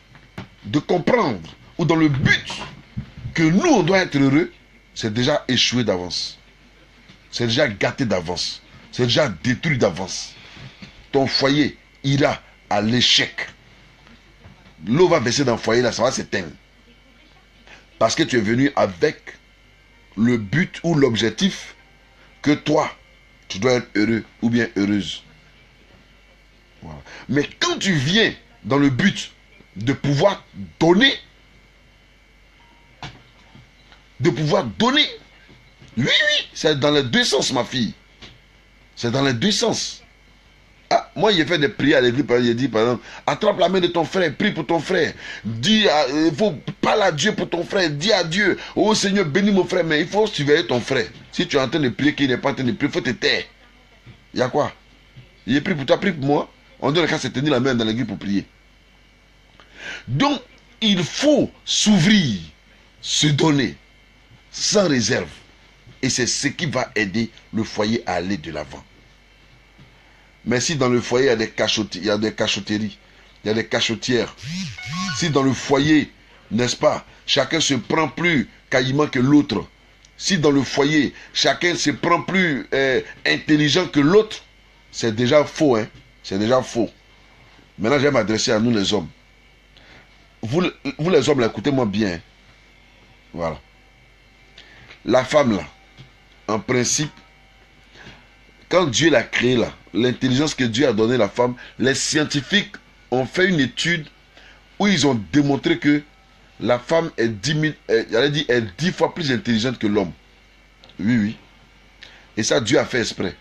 A: de comprendre ou dans le but que nous on doit être heureux, c'est déjà échoué d'avance. C'est déjà gâté d'avance. C'est déjà détruit d'avance. Ton foyer ira à l'échec. L'eau va baisser dans le foyer là, ça va s'éteindre. Parce que tu es venu avec le but ou l'objectif que toi, tu dois être heureux ou bien heureuse. Voilà. Mais quand tu viens dans le but de pouvoir donner, oui, c'est dans les deux sens, ma fille. C'est dans les deux sens. Ah, moi, j'ai fait des prières à l'église, j'ai dit, par exemple, attrape la main de ton frère, prie pour ton frère. Dis, il faut parler à Dieu pour ton frère. Dis à Dieu, oh Seigneur, bénis mon frère. Mais il faut surveiller ton frère. Si tu es en train de prier, qu'il n'est pas en train de prier, il faut te taire. Il y a quoi? Il est pris pour toi, prie pour moi. On doit se tenir la main dans l'église pour prier. Donc, il faut s'ouvrir, se donner, sans réserve. Et c'est ce qui va aider le foyer à aller de l'avant. Mais si dans le foyer, il y a des cachotteries, il y a des cachotières. Si dans le foyer, n'est-ce pas, chacun se prend plus caïman que l'autre. Si dans le foyer, chacun se prend plus intelligent que l'autre, c'est déjà faux, hein. C'est déjà faux. Maintenant, je vais m'adresser à nous les hommes. Vous les hommes, écoutez-moi bien. Voilà. La femme, là, en principe, quand Dieu l'a créée, là, l'intelligence que Dieu a donnée à la femme, les scientifiques ont fait une étude où ils ont démontré que la femme est 10 fois plus intelligente que l'homme. Oui, oui. Et ça, Dieu a fait exprès.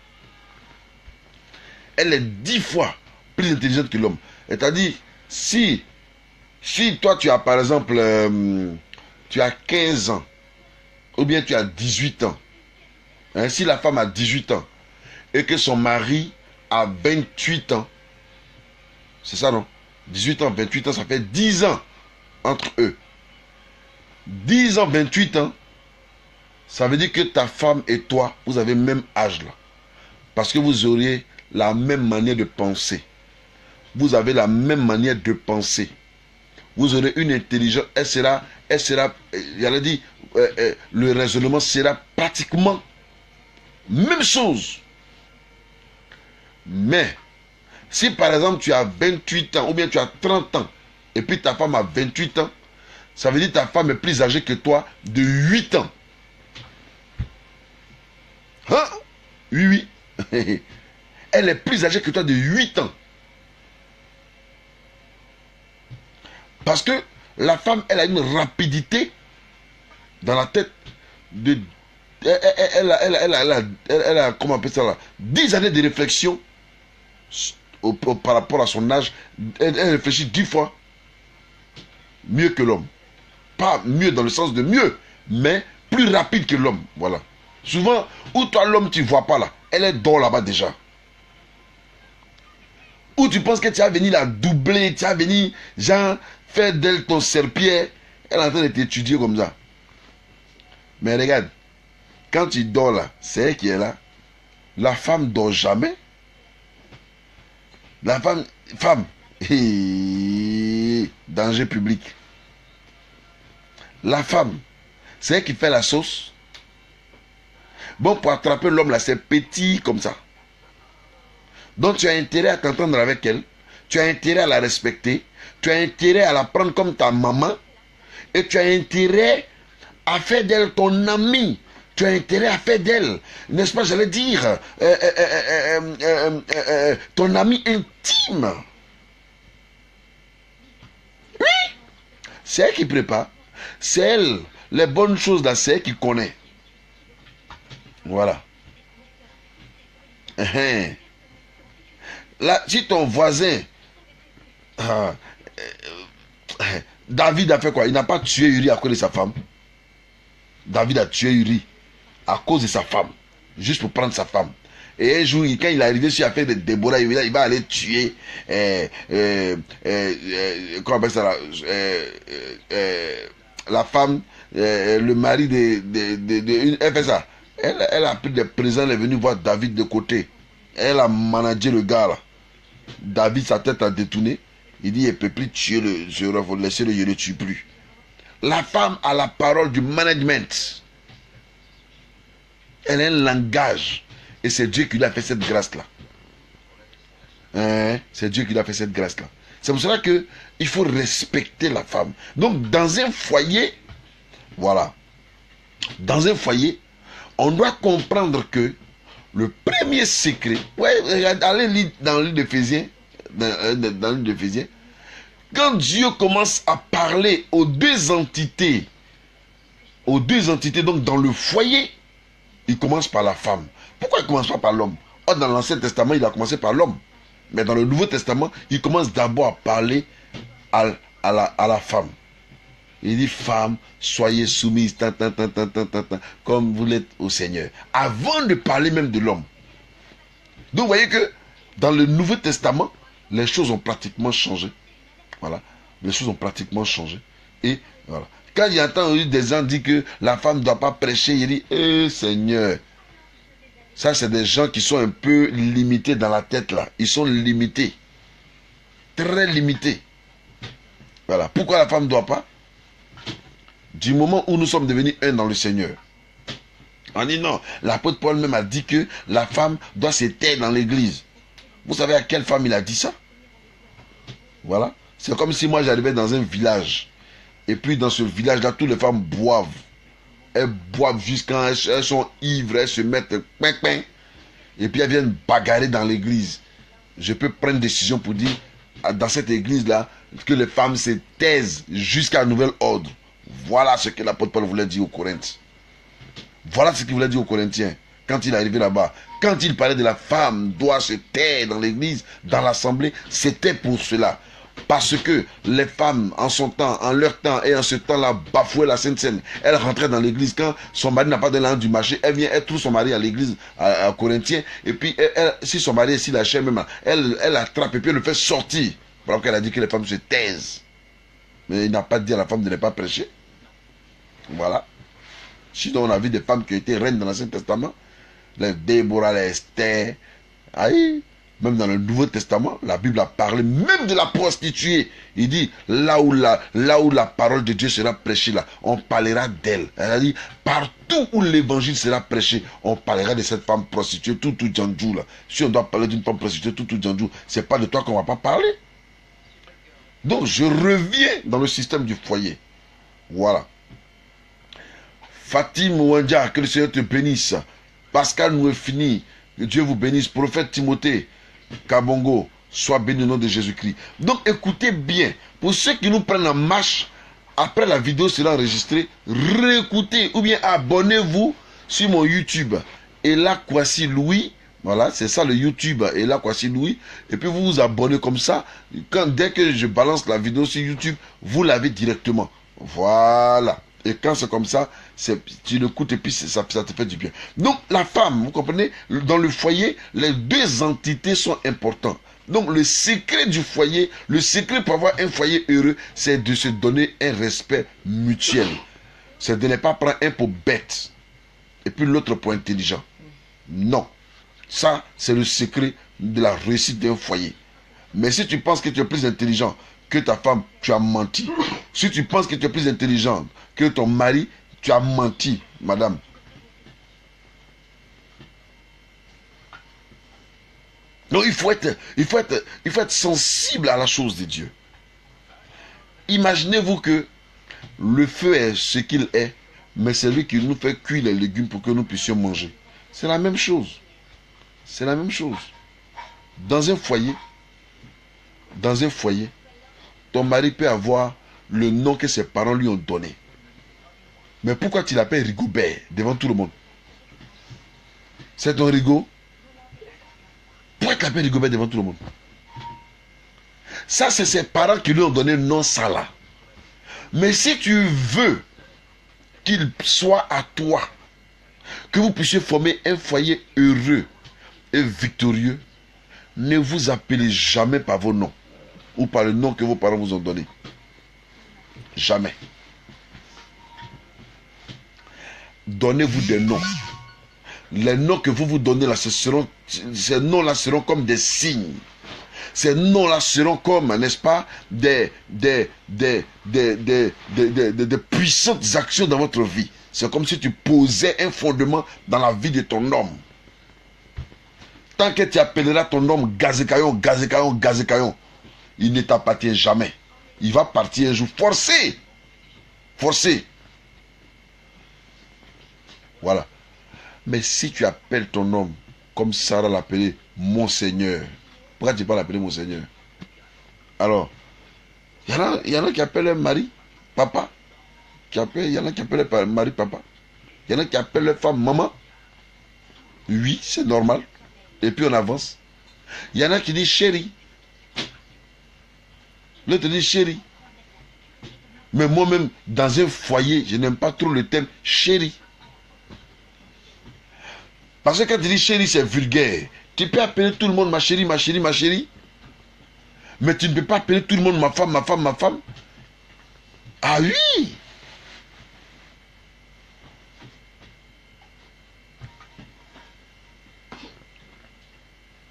A: Elle est 10 fois plus intelligente que l'homme. C'est-à-dire, si toi tu as par exemple, tu as 15 ans, ou bien tu as 18 ans, hein, si la femme a 18 ans, et que son mari a 28 ans, c'est ça non? 18 ans, 28 ans, ça fait 10 ans entre eux. 10 ans, 28 ans, ça veut dire que ta femme et toi, vous avez le même âge là. Parce que vous auriez la même manière de penser. Vous avez la même manière de penser. Vous aurez une intelligence, j'allais dire, le raisonnement sera pratiquement même chose. Mais, si par exemple tu as 28 ans, ou bien tu as 30 ans, et puis ta femme a 28 ans, ça veut dire que ta femme est plus âgée que toi de 8 ans. Hein? Oui, oui. Elle est plus âgée que toi de 8 ans. Parce que la femme, elle a une rapidité dans la tête de... Elle a comment on appelle ça là, 10 années de réflexion par rapport à son âge. Elle réfléchit 10 fois mieux que l'homme. Pas mieux dans le sens de mieux, mais plus rapide que l'homme. Voilà. Souvent, où toi l'homme tu ne vois pas là, elle est dans là-bas déjà. Où tu penses que tu vas venir la doubler, tu vas venir, genre, faire d'elle ton serpillère, elle est en train de t'étudier comme ça. Mais regarde, quand tu dors là, c'est elle qui est là. La femme dort jamais. La femme, danger public. La femme, c'est elle qui fait la sauce. Bon, pour attraper l'homme là, c'est petit comme ça. Donc tu as intérêt à t'entendre avec elle. Tu as intérêt à la respecter. Tu as intérêt à la prendre comme ta maman. Et tu as intérêt à faire d'elle ton ami. Tu as intérêt à faire d'elle, n'est-ce pas, j'allais dire, ton ami intime. Oui. C'est elle qui prépare. C'est elle, les bonnes choses là, c'est elle qui connaît. Voilà. Là, si ton voisin, David a fait quoi? Il n'a pas tué Uri à cause de sa femme. David a tué Uri à cause de sa femme, juste pour prendre sa femme. Et un jour, quand il est arrivé sur l'affaire de Déborah, il va aller tuer comment on appelle ça là, la femme, le mari elle fait ça. Elle a pris des présents, elle est venue voir David de côté. Elle a managé le gars là. David, sa tête a détourné. Il dit, il ne peut plus tuer je vais laisser je ne le tue plus. La femme a la parole du management. Elle a un langage. Et c'est Dieu qui lui a fait cette grâce-là. C'est Dieu qui lui a fait cette grâce-là. C'est pour cela qu'il faut respecter la femme. Donc, dans un foyer, voilà. Dans un foyer, on doit comprendre que le premier secret, allez lire dans le livre d'Éphésiens, dans le livre d'Éphésiens, quand Dieu commence à parler aux deux entités, donc dans le foyer, il commence par la femme. Pourquoi il ne commence pas par l'homme? Dans l'Ancien Testament, il a commencé par l'homme. Mais dans le Nouveau Testament, il commence d'abord à parler à la femme. Il dit, femme, soyez soumise, comme vous l'êtes au Seigneur. Avant de parler même de l'homme. Donc vous voyez que dans le Nouveau Testament, les choses ont pratiquement changé. Voilà. Les choses ont pratiquement changé. Et voilà. Quand il entend des gens dire que la femme ne doit pas prêcher, il dit, Seigneur. Ça, c'est des gens qui sont un peu limités dans la tête là. Ils sont limités. Très limités. Voilà. Pourquoi la femme ne doit pas? Du moment où nous sommes devenus un dans le Seigneur. On dit non. L'apôtre Paul même a dit que la femme doit se taire dans l'église. Vous savez à quelle femme il a dit ça? Voilà. C'est comme si moi j'arrivais dans un village. Et puis dans ce village-là, toutes les femmes boivent. Elles boivent jusqu'à elles sont ivres, elles se mettent ping. Et puis elles viennent bagarrer dans l'église. Je peux prendre une décision pour dire, dans cette église-là, que les femmes se taisent jusqu'à nouvel ordre. Voilà ce que l'apôtre Paul voulait dire aux Corinthiens. Voilà ce qu'il voulait dire aux Corinthiens. quand il est arrivé là-bas. Quand il parlait de la femme doit se taire dans l'église, dans l'assemblée, c'était pour cela. Parce que les femmes, en son temps, en leur temps et en ce temps-là, bafouaient la Sainte Seine. Elle rentrait dans l'église quand son mari n'a pas de l'argent du marché. Elle vient, elle trouve son mari à l'église à Corinthiens. Et puis, si son mari est si la chair même, elle attrape et puis elle le fait sortir. Alors qu'elle a dit que les femmes se taisent. Mais il n'a pas dit à la femme de ne pas prêcher. Voilà. Sinon, on a vu des femmes qui ont été reines dans l'Ancien Testament. Les Déborah, les Esther. Aïe. Même dans le Nouveau Testament, la Bible a parlé même de la prostituée. Il dit, là où la parole de Dieu sera prêchée, là, on parlera d'elle. Elle a dit, partout où l'évangile sera prêché, on parlera de cette femme prostituée, tout Djandjou, là. Si on doit parler d'une femme prostituée, tout Djandjou, c'est pas de toi qu'on va pas parler. Donc, je reviens dans le système du foyer. Voilà. Fatim Ouandja, que le Seigneur te bénisse. Pascal nous est fini. Que Dieu vous bénisse. Prophète Timothée Kabongo, sois béni au nom de Jésus-Christ. Donc écoutez bien, pour ceux qui nous prennent en marche, après la vidéo sera enregistrée, réécoutez ou bien abonnez-vous sur mon YouTube. Et là, Kwasi Louis, voilà, c'est ça le YouTube, et là, Kwasi Louis, et puis vous vous abonnez comme ça. Dès que je balance la vidéo sur YouTube, vous l'avez directement. Voilà. Et quand c'est comme ça, tu l'écoutes et puis ça te fait du bien. Donc la femme, vous comprenez, dans le foyer, les deux entités sont importantes. Donc le secret du foyer, le secret pour avoir un foyer heureux, c'est de se donner un respect mutuel. C'est de ne pas prendre un pour bête et puis l'autre pour intelligent. Non. Ça, c'est le secret de la réussite d'un foyer. Mais si tu penses que tu es plus intelligent que ta femme, tu as menti. Si tu penses que tu es plus intelligent que ton mari, tu as menti, madame. Donc il faut être sensible à la chose de Dieu. Imaginez-vous que le feu est ce qu'il est, mais c'est lui qui nous fait cuire les légumes pour que nous puissions manger. C'est la même chose. C'est la même chose. Dans un foyer, ton mari peut avoir le nom que ses parents lui ont donné. Mais pourquoi tu l'appelles Rigobert devant tout le monde? C'est ton Rigaud. Pourquoi tu l'appelles Rigobert devant tout le monde? Ça, c'est ses parents qui lui ont donné le nom ça là. Mais si tu veux qu'il soit à toi, que vous puissiez former un foyer heureux et victorieux, ne vous appelez jamais par vos noms ou par le nom que vos parents vous ont donné. Jamais. Donnez-vous des noms. Les noms que vous vous donnez là, ces noms-là seront comme des signes. Ces noms-là seront comme, n'est-ce pas, des puissantes actions dans votre vie. C'est comme si tu posais un fondement dans la vie de ton homme. Tant que tu appelleras ton homme Gazécaillon, Gazécaillon, Gazécaillon, il ne t'appartient jamais. Il va partir un jour forcé. Forcé. Voilà. Mais si tu appelles ton homme comme Sarah l'appelait Monseigneur, pourquoi tu ne peux pas l'appeler Monseigneur? Alors, il y en a qui appellent leur mari papa. Il y en a qui appellent leur mari papa. Il y en a qui appellent leur femme maman. Oui, c'est normal. Et puis on avance. Il y en a qui disent chérie. L'autre dit chérie. Mais moi-même, dans un foyer, je n'aime pas trop le terme chérie. Parce que quand tu dis chérie, c'est vulgaire. Tu peux appeler tout le monde ma chérie, ma chérie, ma chérie. Mais tu ne peux pas appeler tout le monde ma femme, ma femme, ma femme. Ah oui!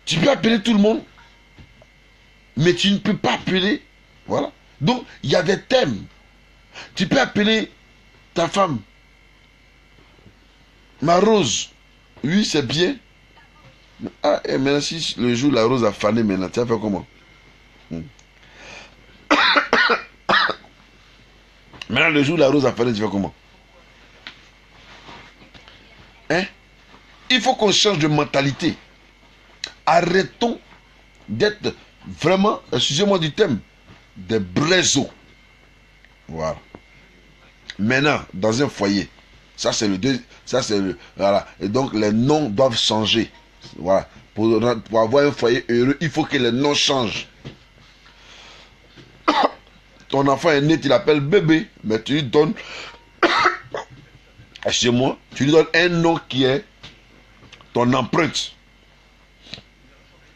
A: Tu peux appeler tout le monde, mais tu ne peux pas appeler. Voilà. Donc, il y a des thèmes. Tu peux appeler ta femme ma rose. Oui, c'est bien. Ah, et maintenant, si le jour la rose a fané, maintenant, tu vas faire comment? Maintenant, le jour la rose a fané, tu fais comment? Hein? Il faut qu'on change de mentalité. Arrêtons d'être vraiment, excusez-moi du thème, des braiseaux. Voilà. Maintenant, dans un foyer, Ça, c'est le deux. Ça, c'est le. Voilà. Et donc, les noms doivent changer. Voilà. Pour avoir un foyer heureux, il faut que les noms changent. Ton enfant est né, tu l'appelles bébé, mais tu lui donnes. Chez moi, tu lui donnes un nom qui est ton empreinte.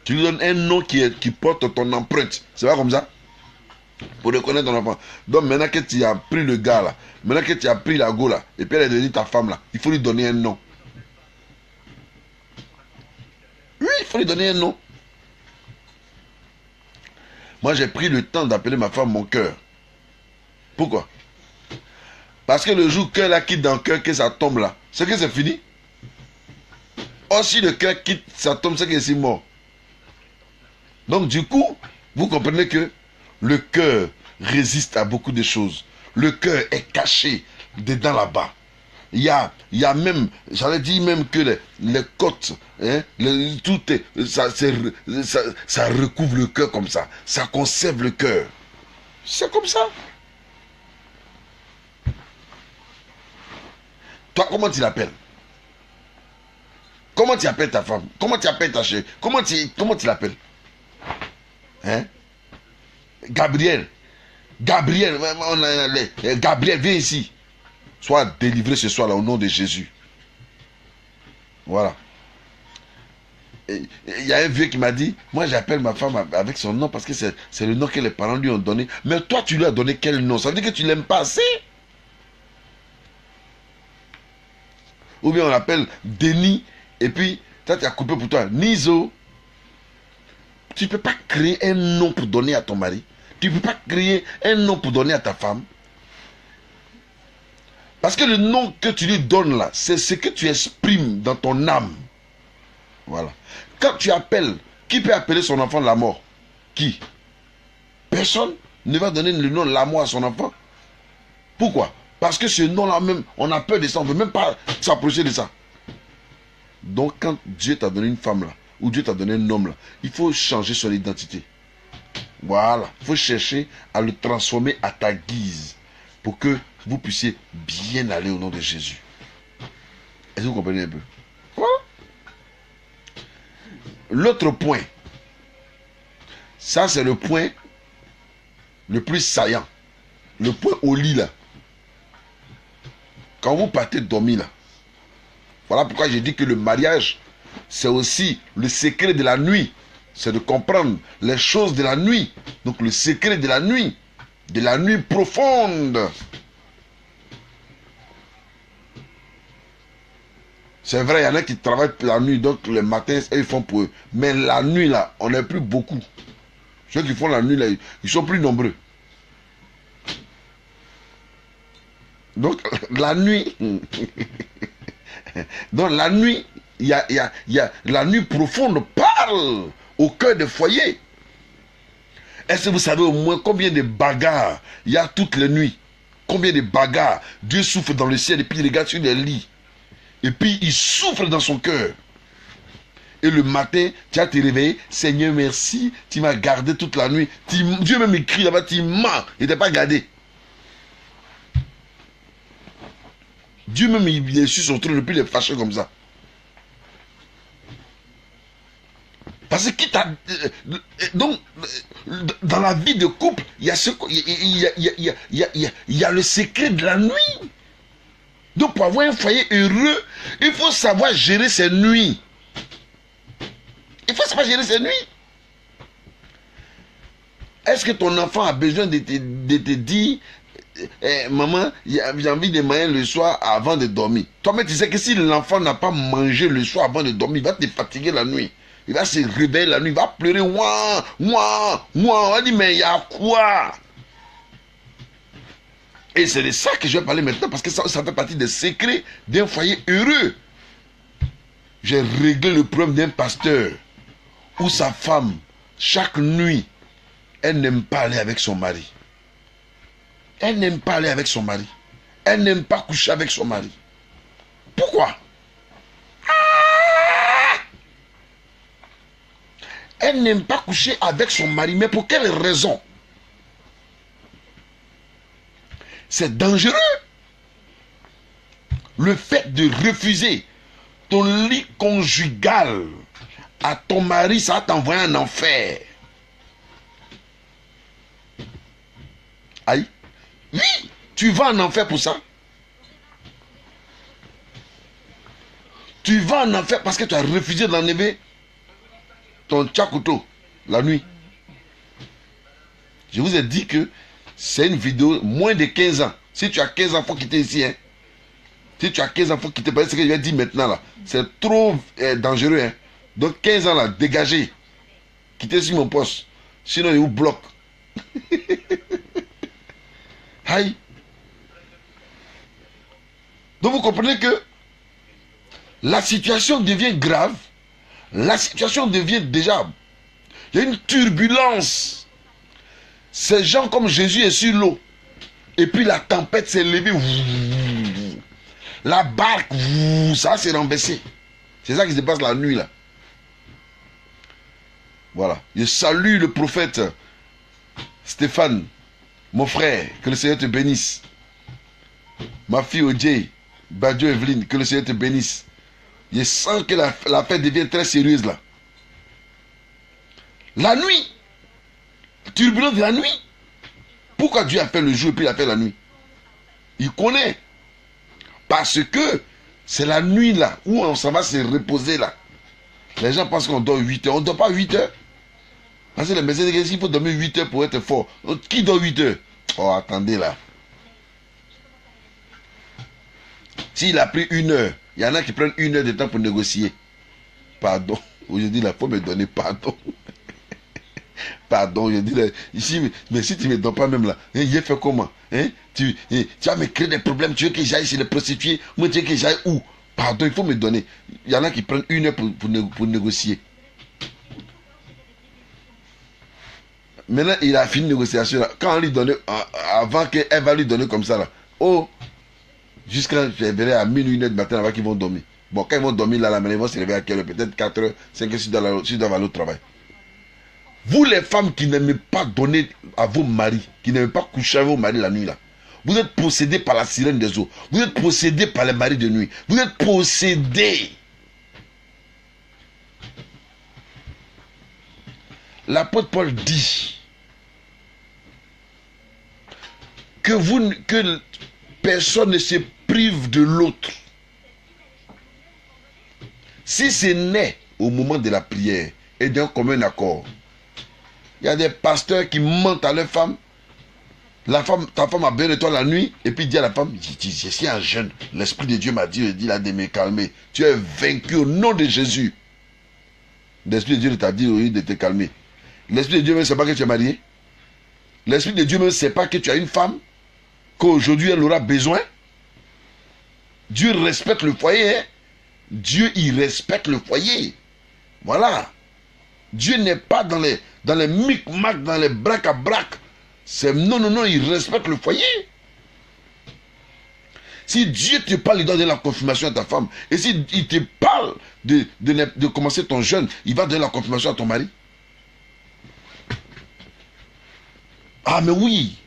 A: Tu lui donnes un nom qui porte ton empreinte. C'est pas comme ça? Pour reconnaître ton enfant. Donc maintenant que tu as pris le gars là, maintenant que tu as pris la go là, et puis elle est devenue ta femme là, il faut lui donner un nom. Oui, il faut lui donner un nom. Moi j'ai pris le temps d'appeler ma femme mon cœur. Pourquoi? Parce que le jour qu'elle a quitté dans le cœur, que ça tombe là, c'est que c'est fini. Or si le cœur quitte, ça tombe, c'est que c'est mort. Donc du coup, vous comprenez que le cœur résiste à beaucoup de choses. Le cœur est caché dedans là-bas. Il y a même, j'allais dire même que les côtes, hein, tout est, ça recouvre le cœur comme ça. Ça conserve le cœur. C'est comme ça. Toi, comment tu l'appelles? Comment tu appelles ta femme? Comment tu appelles ta chérie? Comment tu l'appelles? Hein? Gabriel. Gabriel, Gabriel, viens ici. Sois délivré ce soir là au nom de Jésus. Voilà. Il y a un vieux qui m'a dit, moi j'appelle ma femme avec son nom parce que c'est le nom que les parents lui ont donné. Mais toi tu lui as donné quel nom? Ça veut dire que tu l'aimes pas assez? Ou bien on l'appelle Denis et puis toi tu as coupé pour toi Nizo. Tu ne peux pas créer un nom pour donner à ton mari. Tu ne peux pas créer un nom pour donner à ta femme. Parce que le nom que tu lui donnes là, c'est ce que tu exprimes dans ton âme. Voilà. Quand tu appelles, qui peut appeler son enfant la mort? Qui? Personne ne va donner le nom la mort à son enfant. Pourquoi? Parce que ce nom-là même, on a peur de ça, on ne veut même pas s'approcher de ça. Donc quand Dieu t'a donné une femme là, ou Dieu t'a donné un homme là, il faut changer son identité. Voilà. Il faut chercher à le transformer à ta guise pour que vous puissiez bien aller au nom de Jésus. Est-ce que vous comprenez un peu? Voilà. L'autre point, ça c'est le point le plus saillant. Le point au lit là. Quand vous partez dormir là. Voilà pourquoi j'ai dit que le mariage, c'est aussi le secret de la nuit. C'est de comprendre les choses de la nuit. Donc le secret de la nuit profonde. C'est vrai, il y en a qui travaillent la nuit, donc le matin, ils font pour eux. Mais la nuit, là, on n'est plus beaucoup. Ceux qui font la nuit, là, ils sont plus nombreux. Donc, la nuit, donc la nuit, il y a la nuit profonde parle au cœur des foyers. Est-ce que vous savez au moins combien de bagarres il y a toutes les nuits? Combien de bagarres? Dieu souffle dans le ciel et puis il regarde sur les lits. Et puis il souffle dans son cœur. Et le matin, tu as te réveillé. Seigneur, merci. Tu m'as gardé toute la nuit. Dieu même écrit là-bas, tu mens. Il n'était pas gardé. Dieu même, il est sur son trône, et puis il est fâché comme ça. Parce que donc, dans la vie de couple, il y a le secret de la nuit. Donc, pour avoir un foyer heureux, il faut savoir gérer ses nuits. Il faut savoir gérer ses nuits. Est-ce que ton enfant a besoin de te dire, maman, j'ai envie de manger le soir avant de dormir? Toi-même, tu sais que si l'enfant n'a pas mangé le soir avant de dormir, il va te fatiguer la nuit. Il va se réveiller la nuit, il va pleurer, ouah, ouah, ouah. On va dire, mais il y a quoi? Et c'est de ça que je vais parler maintenant, parce que ça fait partie des secrets d'un foyer heureux. J'ai réglé le problème d'un pasteur où sa femme, chaque nuit, elle n'aime pas aller avec son mari. Elle n'aime pas aller avec son mari. Elle n'aime pas coucher avec son mari. Pourquoi? Elle n'aime pas coucher avec son mari, mais pour quelle raison? C'est dangereux. Le fait de refuser ton lit conjugal à ton mari, ça va t'envoyer en enfer. Aïe. Oui, tu vas en enfer pour ça. Tu vas en enfer parce que tu as refusé d'enlever ton tchakouto la nuit. Je vous ai dit que c'est une vidéo moins de 15 ans. Si tu as 15 ans, il faut quitter ici. Hein. Si tu as 15 ans, il faut quitter. Parce que ce que je vais dire maintenant là, c'est trop dangereux. Hein. Donc 15 ans là, dégagez. Quittez sur mon poste. Sinon, il vous bloque. Aïe. Donc vous comprenez que la situation devient grave. La situation devient déjà... Il y a une turbulence. Ces gens comme Jésus est sur l'eau. Et puis la tempête s'est levée. La barque, ça s'est renversé. C'est ça qui se passe la nuit là. Voilà. Je salue le prophète Stéphane, mon frère, que le Seigneur te bénisse. Ma fille Odie, Badio Evelyne, que le Seigneur te bénisse. Je sens que la fête devient très sérieuse là. La nuit. Turbulence de la nuit. Pourquoi Dieu a fait le jour et puis il a fait la nuit? Il connaît. Parce que c'est la nuit là où on s'en va se reposer là. Les gens pensent qu'on dort 8 heures. On ne dort pas 8 heures. Parce que les médecins disent qu'il faut dormir 8 heures pour être fort. Donc, qui dort 8 heures? Oh, attendez là. S'il a pris 1 heure, il y en a qui prennent 1 heure de temps pour négocier. Pardon. Aujourd'hui, il faut me donner pardon. Pardon, je dis là, ici, mais si tu ne me donnes pas même là, hein, il fait comment hein? Tu vas me créer des problèmes, tu veux que j'aille chez les prostituées, moi tu veux que j'aille où? Pardon, il faut me donner. Il y en a qui prennent 1 heure pour négocier. Maintenant, il a fini la négociation là. Quand on lui donne, avant qu'elle va lui donner comme ça là, oh, jusqu'à, je verrai à minuit, 1 heure du matin avant qu'ils vont dormir. Bon, quand ils vont dormir là, ils vont se réveiller à quelle heure? Peut-être 4 heures, 5 heures, si ils doivent aller au travail. Vous les femmes qui n'aimez pas donner à vos maris, qui n'aimez pas coucher avec vos maris la nuit là, vous êtes possédés par la sirène des eaux. Vous êtes possédés par les maris de nuit. Vous êtes possédés. L'apôtre Paul dit que personne ne se prive de l'autre. Si ce n'est au moment de la prière et d'un commun accord. Il y a des pasteurs qui mentent à leur femme. Ta femme a besoin de toi la nuit. Et puis il dit à la femme, je suis un jeune. L'Esprit de Dieu m'a dit de me calmer. Tu es vaincu au nom de Jésus. L'Esprit de Dieu t'a dit oui, de te calmer. L'Esprit de Dieu ne sait pas que tu es marié. L'Esprit de Dieu ne sait pas que tu as une femme. Qu'aujourd'hui elle aura besoin. Dieu respecte le foyer. Hein? Dieu, il respecte le foyer. Voilà. Dieu n'est pas dans les micmacs, dans les brac-à-brac. Non, il respecte le foyer. Si Dieu te parle, il doit donner la confirmation à ta femme. Et si il te parle de commencer ton jeûne, il va donner la confirmation à ton mari. Ah, mais oui.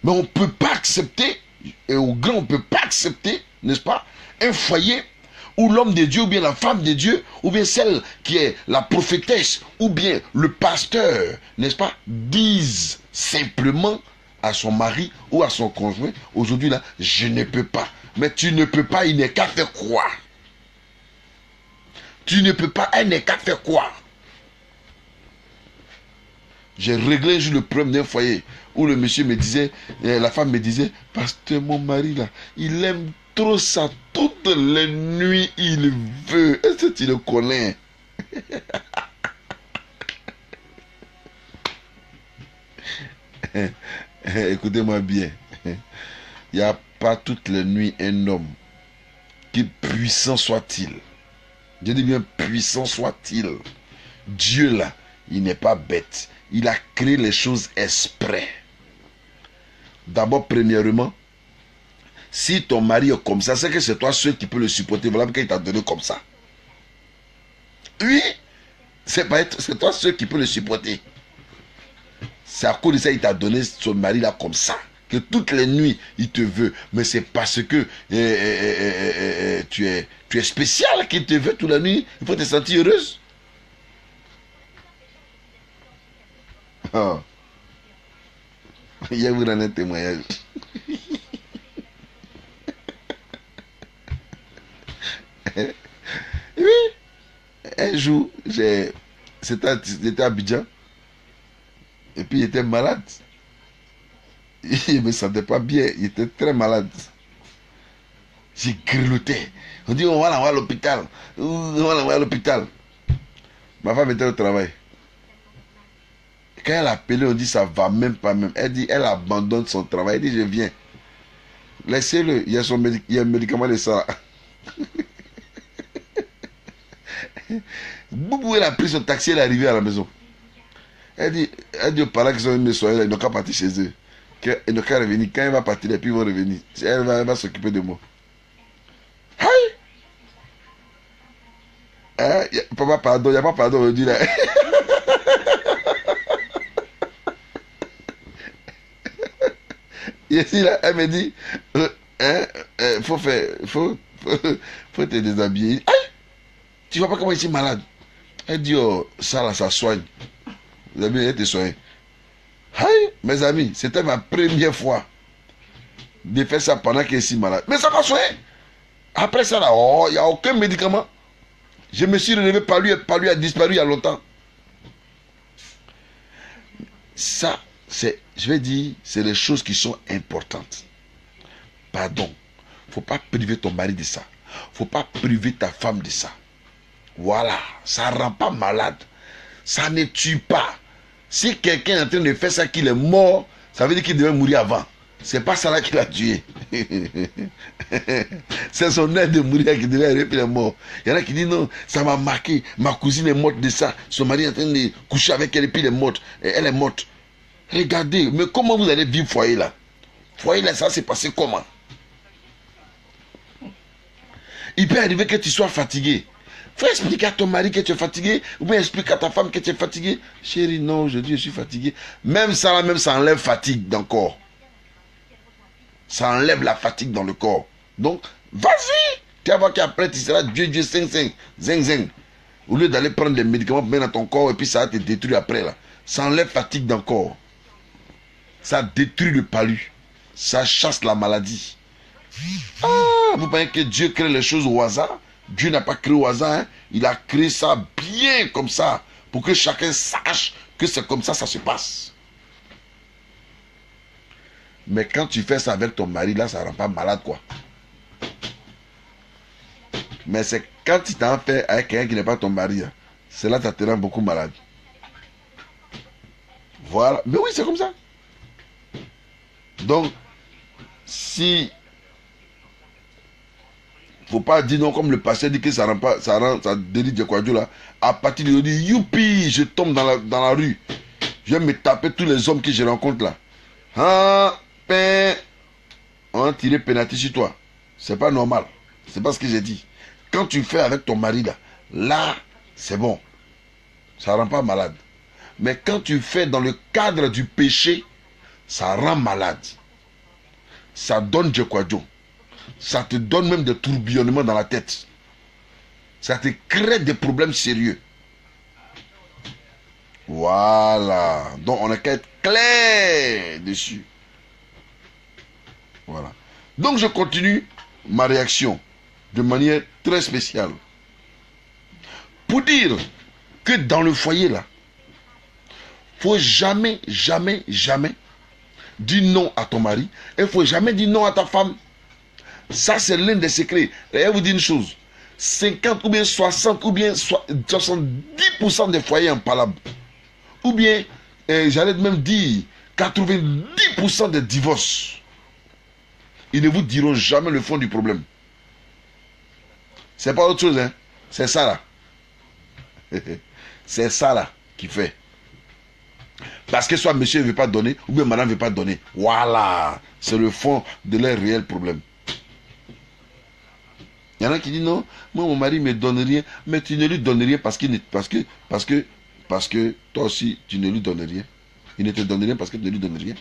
A: Mais on ne peut pas accepter, et au grand, on ne peut pas accepter, n'est-ce pas, un foyer où l'homme de Dieu, ou bien la femme de Dieu, ou bien celle qui est la prophétesse, ou bien le pasteur, n'est-ce pas, disent simplement à son mari ou à son conjoint, aujourd'hui là, je ne peux pas. Mais tu ne peux pas, il n'est qu'à faire quoi? Tu ne peux pas, elle n'est qu'à faire quoi? J'ai réglé un jour le problème d'un foyer où le monsieur me disait, la femme me disait, pasteur, mon mari là, il aime trop ça, toutes les nuits il veut. Est-ce que tu le connais? Écoutez-moi bien. Il n'y a pas toutes les nuits un homme, qui puissant soit-il, je dis bien puissant soit-il, Dieu là, il n'est pas bête. Il a créé les choses exprès. D'abord, premièrement, si ton mari est comme ça, c'est que c'est toi seul qui peux le supporter. Voilà pourquoi il t'a donné comme ça. Oui, c'est toi seul qui peux le supporter. C'est à cause de ça qu'il t'a donné son mari là comme ça. que toutes les nuits, il te veut. Mais c'est parce que tu es spécial qu'il te veut toute la nuit. Il faut te sentir heureuse. Oh. Il y a vous un témoignage. Oui. Un jour, j'étais à Abidjan. Et puis il était malade. Il ne me sentait pas bien. Il était très malade. J'ai grelotté. On dit on va l'envoyer à l'hôpital. On va l'envoyer à l'hôpital. Ma femme était au travail. Quand elle a appelé, on dit ça va même pas même. Elle dit elle abandonne son travail. Elle dit je viens. Laissez-le. Il y a un médicament de ça. Boubou, elle a pris son taxi, elle est arrivée à la maison. Elle dit aux parents qui sont venus me soigner, ils n'ont qu'à partir chez eux. Ils n'ont qu'à revenir. Quand elle va partir, et puis ils vont revenir. Elle va s'occuper de moi. Aïe! Hein? Papa, pardon, il n'y a pas pardon aujourd'hui là. Ici là, elle me dit, faut te déshabiller. Aïe! Tu vois pas comment je suis malade? Elle dit, oh, ça là, ça soigne. Vous avez été soigné. Aïe, mes amis, c'était ma première fois de faire ça pendant qu'elle est si malade. Mais ça m'a soigné. Après ça là, oh, il n'y a aucun médicament. Je me suis relevé, par lui a disparu il y a longtemps. Ça, je vais dire, c'est des choses qui sont importantes. Pardon. Il ne faut pas priver ton mari de ça. Il ne faut pas priver ta femme de ça. Voilà, ça ne rend pas malade. Ça ne tue pas. Si quelqu'un est en train de faire ça, qu'il est mort, ça veut dire qu'il devait mourir avant. C'est pas ça là qui l'a tué. C'est son aide de mourir qui devait arriver, puis il est mort. Il y en a qui disent non, ça m'a marqué. Ma cousine est morte de ça. Son mari est en train de coucher avec elle, et puis elle est morte. Elle est morte. Regardez, mais comment vous allez vivre foyer là? Foyer là, ça s'est passé comment? Il peut arriver que tu sois fatigué. Faut expliquer à ton mari que tu es fatigué, ou bien expliquer à ta femme que tu es fatigué. Chérie, non, aujourd'hui je suis fatigué. Même ça, ça enlève fatigue dans le corps. Ça enlève la fatigue dans le corps. Donc, vas-y. Tu vas voir qu'après, tu seras Dieu, zing. Au lieu d'aller prendre des médicaments pour mettre dans ton corps, et puis ça va te détruire après là. Ça enlève fatigue dans le corps. Ça détruit le palu. Ça chasse la maladie. Ah, vous pensez que Dieu crée les choses au hasard? Dieu n'a pas créé au hasard, hein? Il a créé ça bien comme ça, pour que chacun sache que c'est comme ça se passe. Mais quand tu fais ça avec ton mari, là, ça ne rend pas malade, quoi. Mais c'est quand tu t'en fais avec quelqu'un qui n'est pas ton mari, hein, c'est là que ça te rend beaucoup malade. Voilà. Mais oui, c'est comme ça. Donc, si... Faut pas dire non comme le pasteur dit que ça rend pas, ça délie Djekwadjo là. À partir de aujourd'hui, youpi, je tombe dans la rue. Je vais me taper tous les hommes que je rencontre là. Ah, on va tirer pénalty sur toi. C'est pas normal. C'est pas ce que j'ai dit. Quand tu fais avec ton mari là, c'est bon. Ça rend pas malade. Mais quand tu fais dans le cadre du péché, ça rend malade. Ça donne Djekwadjo. Ça te donne même des tourbillonnements dans la tête. Ça te crée des problèmes sérieux. Voilà. Donc on a qu'à être clair dessus. Voilà. Donc je continue ma réaction de manière très spéciale. Pour dire que dans le foyer là, faut jamais dire non à ton mari. Et faut jamais dire non à ta femme. Ça, c'est l'un des secrets. Et je vous dis une chose. 50 ou bien 60 ou bien 70% des foyers impalables. Ou bien, j'allais même dire, 90% des divorces. Ils ne vous diront jamais le fond du problème. C'est pas autre chose, hein. C'est ça là. C'est ça là qui fait. Parce que soit monsieur ne veut pas donner, ou bien madame ne veut pas donner. Voilà. C'est le fond de leur réel problème. Il y en a qui disent non, moi mon mari ne me donne rien, mais tu ne lui donnes rien parce que toi aussi tu ne lui donnes rien. Il ne te donne rien parce que tu ne lui donnes rien.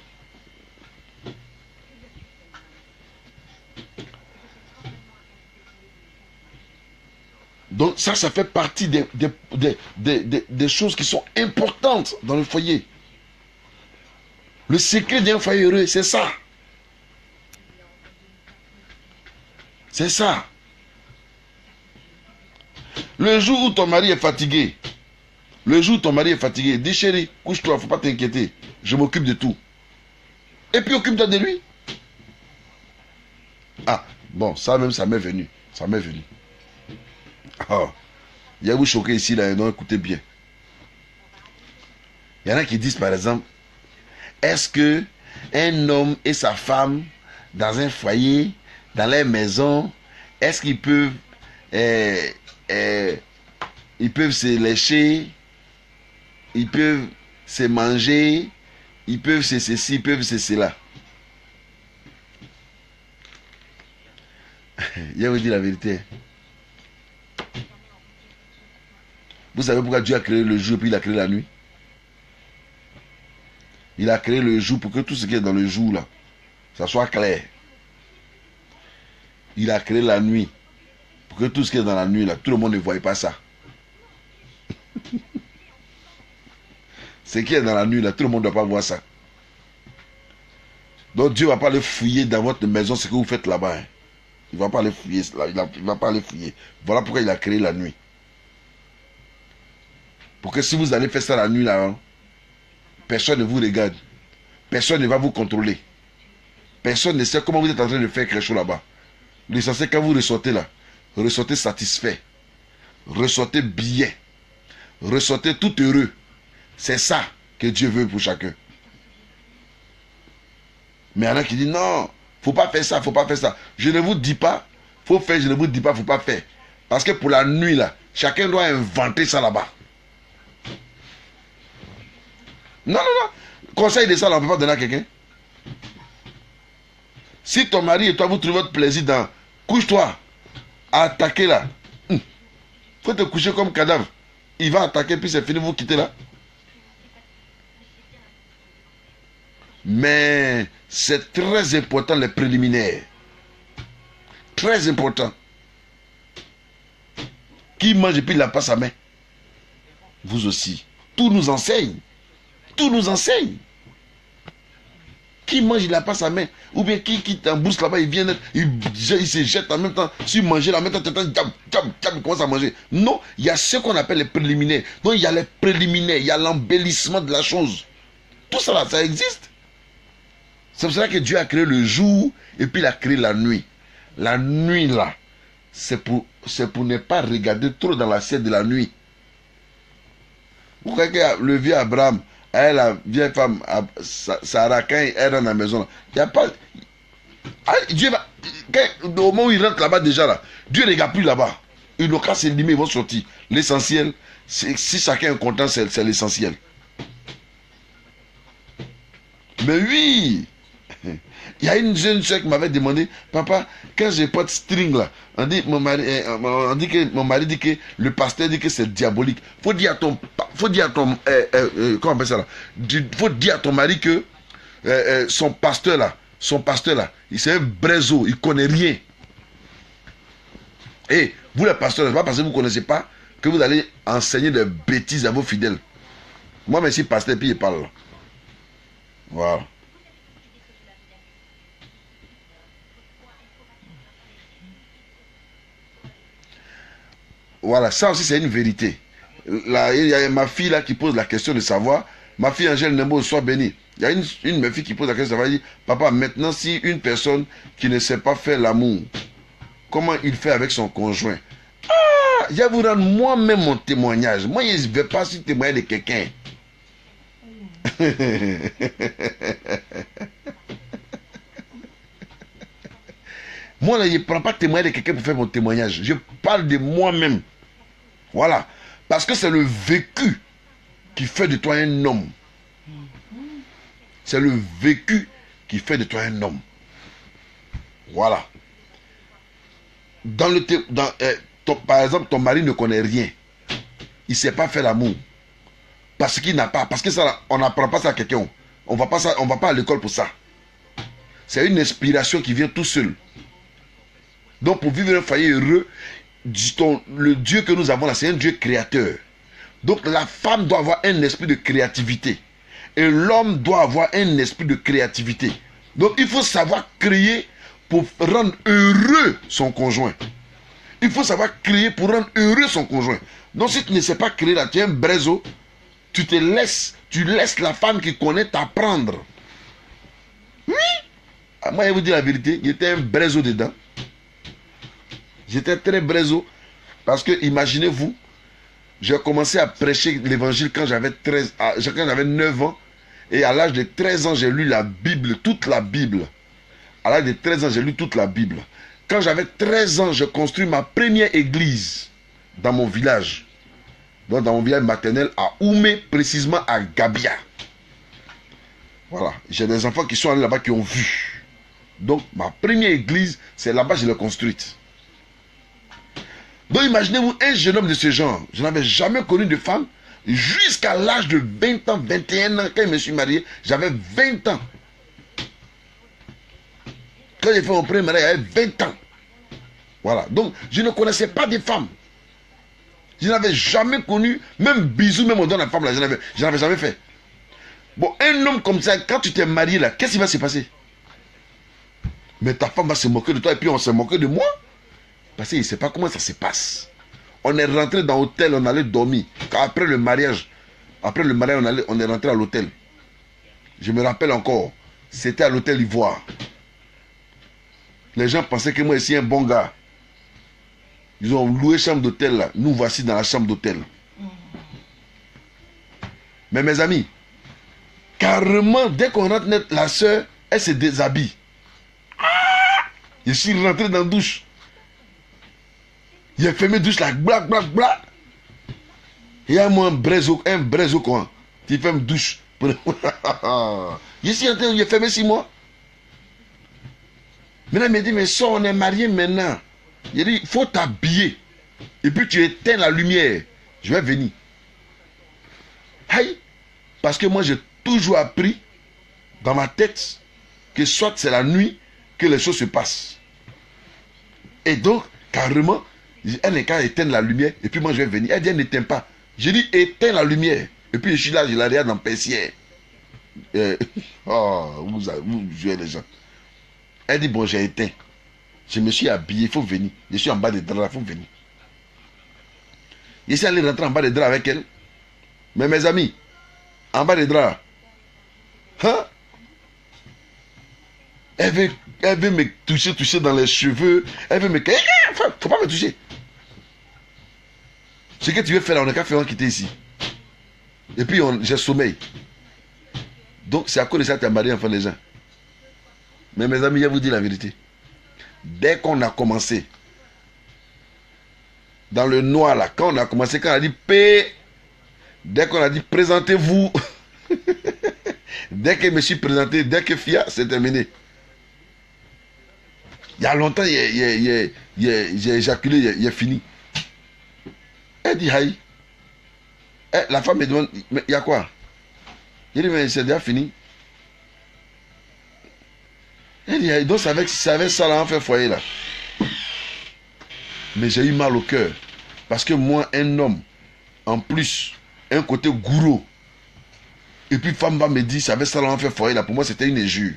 A: Donc ça fait partie des choses qui sont importantes dans le foyer. Le secret d'un foyer heureux, c'est ça. C'est ça. Le jour où ton mari est fatigué, dis chérie, couche-toi, faut pas t'inquiéter. Je m'occupe de tout. Et puis occupe-toi de lui. Ah, bon, ça même, ça m'est venu. Ça m'est venu. Oh, il y a vous choquer ici, là, non, écoutez bien. Il y en a qui disent, par exemple, est-ce que un homme et sa femme, dans un foyer, dans leur maison, est-ce qu'ils peuvent se lécher, ils peuvent se manger, ils peuvent se ceci, ils peuvent se cela. Je vais vous dire la vérité. Vous savez pourquoi Dieu a créé le jour et puis il a créé la nuit? Il a créé le jour pour que tout ce qui est dans le jour là, ça soit clair. Il a créé la nuit pour que tout ce qui est dans la nuit là, tout le monde ne voie pas ça. Ce qui est dans la nuit là, tout le monde ne doit pas voir ça. Donc Dieu ne va pas aller fouiller dans votre maison ce que vous faites là-bas. Hein. Il ne va pas aller fouiller. Il va pas aller fouiller. Voilà pourquoi il a créé la nuit. Pour que si vous allez faire ça la nuit là, hein, personne ne vous regarde. Personne ne va vous contrôler. Personne ne sait comment vous êtes en train de faire quelque chose là-bas. L'essentiel, quand vous ressortez là, ressortez satisfait. Ressortez bien. Ressortez tout heureux. C'est ça que Dieu veut pour chacun. Mais il y en a qui disent non, faut pas faire ça, faut pas faire ça. Je ne vous dis pas, faut faire, je ne vous dis pas, faut pas faire. Parce que pour la nuit là, chacun doit inventer ça là-bas. Non, non, non. Conseil de ça, on ne peut pas donner à quelqu'un. Si ton mari et toi, vous trouvez votre plaisir dans couche-toi, attaquer là. Faut te coucher comme cadavre. Il va attaquer, puis c'est fini, vous quittez là. Mais c'est très important les préliminaires. Très important. Qui mange et puis il n'a pas sa main? Vous aussi. Tout nous enseigne. Tout nous enseigne. Qui mange, il n'a pas sa main. Ou bien qui t'embousse là-bas, il vient, il se jette en même temps. Si manger là, en même temps, il commence à manger. Non, il y a ce qu'on appelle les préliminaires. Donc il y a les préliminaires, il y a l'embellissement de la chose. Tout ça là, ça existe. C'est pour ça que Dieu a créé le jour et puis il a créé la nuit. La nuit là, c'est pour ne pas regarder trop dans l'assiette de la nuit. Vous croyez que le vieux Abraham, elle, la vieille femme, Sarah, quand elle est dans la maison, il n'y a pas. Dieu va. Au moment où il rentre là-bas déjà là, Dieu ne regarde plus là-bas. Ils n'ont qu'à s'éliminer, ils vont sortir. L'essentiel, si chacun est content, c'est l'essentiel. Mais oui! Il y a une jeune soeur qui m'avait demandé, papa, quand j'ai pas de string là, on dit que mon mari dit que le pasteur dit que c'est diabolique. Faut dire à ton comment on appelle ça là? Faut dire à ton mari que son pasteur là, il c'est un braiseau, il connaît rien. Et vous les pasteurs, c'est pas parce que vous ne connaissez pas que vous allez enseigner des bêtises à vos fidèles. Moi, mais si pasteur, puis il parle. Voilà. Voilà, ça aussi c'est une vérité. Là, il y a ma fille là qui pose la question de savoir, ma fille Angèle Nembo, soit bénie. Il y a une de mes filles qui pose la question de savoir, elle dit, papa, maintenant si une personne qui ne sait pas faire l'amour, comment il fait avec son conjoint? Ah, je vais vous rendre moi-même mon témoignage. Moi, je ne vais pas sur témoigner de quelqu'un. Moi, là, je ne prends pas témoignage de quelqu'un pour faire mon témoignage. Je parle de moi-même. Voilà. Parce que c'est le vécu qui fait de toi un homme. C'est le vécu qui fait de toi un homme. Voilà. Par exemple, ton mari ne connaît rien. Il ne sait pas faire l'amour. Parce qu'il n'a pas. Parce que ça, on n'apprend pas ça à quelqu'un. On va pas à l'école pour ça. C'est une inspiration qui vient tout seul. Donc pour vivre un foyer heureux, le Dieu que nous avons là, c'est un Dieu créateur. Donc la femme doit avoir un esprit de créativité. Et l'homme doit avoir un esprit de créativité. Donc il faut savoir créer pour rendre heureux son conjoint. Il faut savoir créer pour rendre heureux son conjoint. Donc si tu ne sais pas créer là, tu es un brezo, tu laisses la femme qui connaît t'apprendre. Oui. Moi, je vais vous dire la vérité, j'étais un brezo dedans. J'étais très brezo. Parce que, imaginez-vous, j'ai commencé à prêcher l'évangile quand j'avais 9 ans. Et à l'âge de 13 ans, j'ai lu la Bible, toute la Bible. À l'âge de 13 ans, j'ai lu toute la Bible. Quand j'avais 13 ans, j'ai construit ma première église dans mon village. Donc dans mon village maternel à Oumé, précisément à Gabia. Voilà, j'ai des enfants qui sont allés là-bas qui ont vu. Donc ma première église, c'est là-bas que je l'ai construite. Donc imaginez-vous un jeune homme de ce genre. Je n'avais jamais connu de femme jusqu'à l'âge de 20 ans, 21 ans. Quand je me suis marié, j'avais 20 ans. Quand j'ai fait mon premier mariage, j'avais 20 ans. Voilà, donc je ne connaissais pas de femmes. Je n'avais jamais connu, même bisous, même on donne la femme là, je n'avais jamais fait. Bon, un homme comme ça, quand tu t'es marié là, qu'est-ce qui va se passer? Mais ta femme va se moquer de toi et puis on se moquer de moi. Parce qu'il ne sait pas comment ça se passe. On est rentré dans l'hôtel, on allait dormir. Après le mariage, on est rentré à l'hôtel. Je me rappelle encore, c'était à l'hôtel Ivoire. Les gens pensaient que moi, je suis un bon gars. Ils ont loué chambre d'hôtel là. Nous voici dans la chambre d'hôtel. Mais mes amis, carrément, dès qu'on rentre, la soeur, elle se déshabille. Je suis rentré dans la douche. Il a fermé la douche là, blac, blac, blac. Il y a moi un brezo quoi. Tu fermes douche. Je suis rentré, il a fermé 6 mois. Maintenant, il me dit, mais ça, on est mariés maintenant. Il dit, il faut t'habiller. Et puis tu éteins la lumière. Je vais venir. Aïe. Parce que moi, j'ai toujours appris dans ma tête que soit c'est la nuit que les choses se passent. Et donc, carrément, elle n'est qu'à éteindre la lumière. Et puis moi, je vais venir. Elle dit, elle n'éteint pas. J'ai dit, éteins la lumière. Et puis je suis là, je la regarde en persière. Vous jouez les gens. Elle dit, bon, j'ai éteint. Je me suis habillé, il faut venir. Je suis en bas des draps, il faut venir. Je suis allé rentrer en bas des draps avec elle. Mais mes amis, en bas des draps, hein? Elle veut me toucher dans les cheveux. Elle veut me... Faut pas me toucher. Ce que tu veux faire là, on n'a qu'à faire quitter ici. Et puis j'ai sommeil. Donc c'est à cause de ça que tu as marié enfant des gens. Mais mes amis, je vous dis la vérité. Dès qu'on a commencé, dans le noir là, quand on a commencé, quand on a dit paix, dès qu'on a dit présentez-vous, dès que je me suis présenté, dès que FIA, c'est terminé. Il y a longtemps, j'ai éjaculé, il est fini. Elle dit aïe. La femme me demande, mais il y a quoi? Il dit, mais c'est déjà fini. Elle dit aïe, donc c'est avec ça là, on fait foyer là. Mais j'ai eu mal au cœur. Parce que moi, un homme, en plus, un côté gourou. Et puis femme va me dire, c'est avec ça là, on fait foyer là. Pour moi, c'était une injure.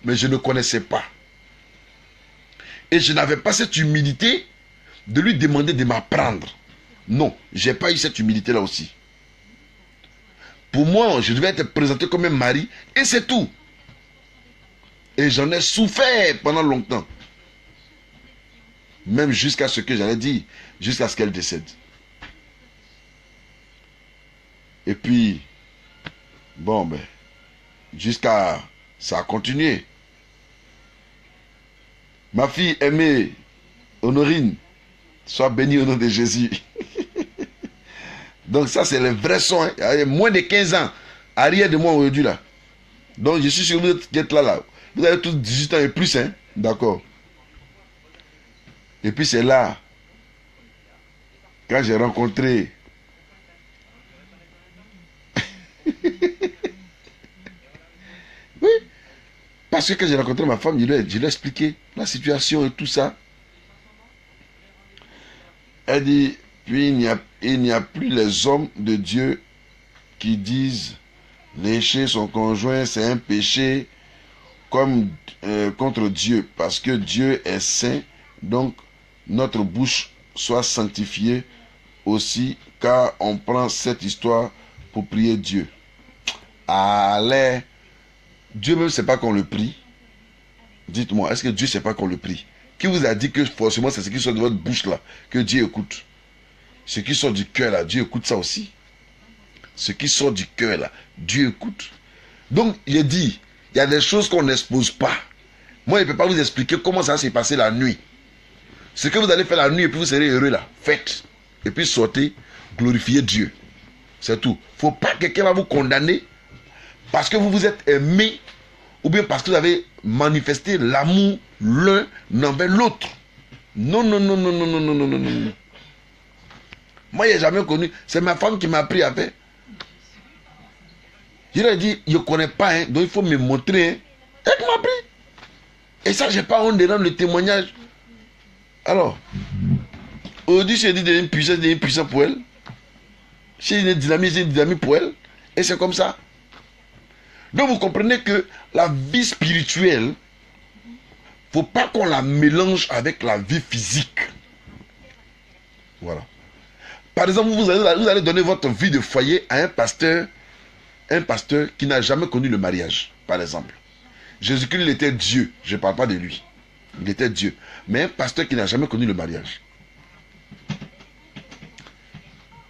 A: Mais je ne connaissais pas. Et je n'avais pas cette humilité de lui demander de m'apprendre. Non, je n'ai pas eu cette humilité là aussi. Pour moi, je devais être présenté comme un mari et c'est tout. Et j'en ai souffert pendant longtemps. Même jusqu'à ce que j'allais dire, jusqu'à ce qu'elle décède. Et puis, bon, ben, jusqu'à... Ça a continué. Ma fille aimée, Honorine, sois bénie au nom de Jésus. Donc ça, c'est le vrai son. Hein. Il y a moins de 15 ans, arrière de moi aujourd'hui là. Donc je suis sûr que vous êtes là. Vous avez tous 18 ans et plus, hein. D'accord. Et puis c'est là, quand j'ai rencontré... Oui. Parce que quand j'ai rencontré ma femme, je lui ai expliqué la situation et tout ça. Elle dit, puis il n'y a plus les hommes de Dieu qui disent lécher son conjoint, c'est un péché comme contre Dieu, parce que Dieu est saint, donc notre bouche soit sanctifiée aussi, car on prend cette histoire pour prier Dieu. Allez, Dieu même ne sait pas qu'on le prie. Dites-moi, est-ce que Dieu ne sait pas qu'on le prie? Qui vous a dit que forcément c'est ce qui sort de votre bouche là que Dieu écoute? Ce qui sort du cœur là, Dieu écoute ça aussi. Ce qui sort du cœur là, Dieu écoute. Donc, il dit, il y a des choses qu'on n'expose pas. Moi, je ne peux pas vous expliquer comment ça s'est passé la nuit. Ce que vous allez faire la nuit et puis vous serez heureux là, faites. Et puis sortez, glorifiez Dieu. C'est tout. Il ne faut pas que quelqu'un va vous condamner parce que vous vous êtes aimé ou bien parce que vous avez manifesté l'amour l'un envers l'autre. Non, non, non, non, non, non, non, non, non, non. Moi, je n'ai jamais connu. C'est ma femme qui m'a appris à faire. Je lui ai dit, je ne connais pas, hein, donc il faut me montrer. Hein. Elle m'a appris. Et ça, je n'ai pas honte de rendre le témoignage. Alors, aujourd'hui, j'ai dit une puissance pour elle. J'ai une dynamique pour elle. Et c'est comme ça. Donc, vous comprenez que la vie spirituelle, il ne faut pas qu'on la mélange avec la vie physique. Voilà. Par exemple, vous allez donner votre vie de foyer à un pasteur qui n'a jamais connu le mariage, par exemple. Jésus-Christ, il était Dieu. Je ne parle pas de lui. Il était Dieu. Mais un pasteur qui n'a jamais connu le mariage.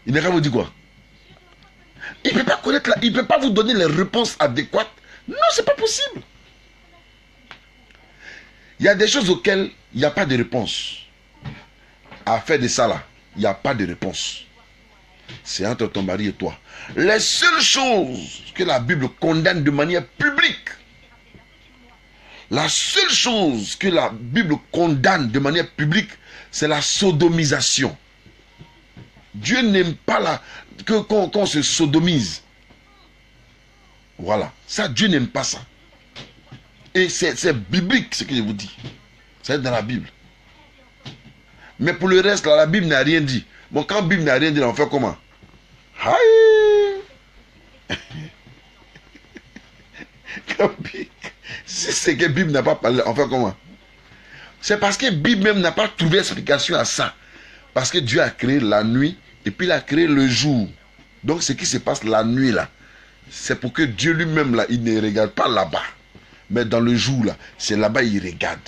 A: Il n'est qu'à vous dire quoi? Il ne peut pas connaître, il ne peut pas vous donner les réponses adéquates. Non, ce n'est pas possible. Il y a des choses auxquelles il n'y a pas de réponse. À faire de ça là, il n'y a pas de réponse. C'est entre ton mari et toi. Les seules choses que la Bible condamne de manière publique, la seule chose que la Bible condamne de manière publique, c'est la sodomisation. Dieu n'aime pas qu'on se sodomise. Voilà. Ça, Dieu n'aime pas ça. Et c'est biblique ce que je vous dis. C'est dans la Bible. Mais pour le reste, là, la Bible n'a rien dit. Bon, quand la Bible n'a rien dit, on fait comment? Aïe! Si c'est que la Bible n'a pas parlé, on fait comment? C'est parce que la Bible même n'a pas trouvé explication à ça. Parce que Dieu a créé la nuit et puis il a créé le jour. Donc ce qui se passe la nuit là, c'est pour que Dieu lui-même là, il ne regarde pas là-bas. Mais dans le jour là, c'est là-bas il regarde.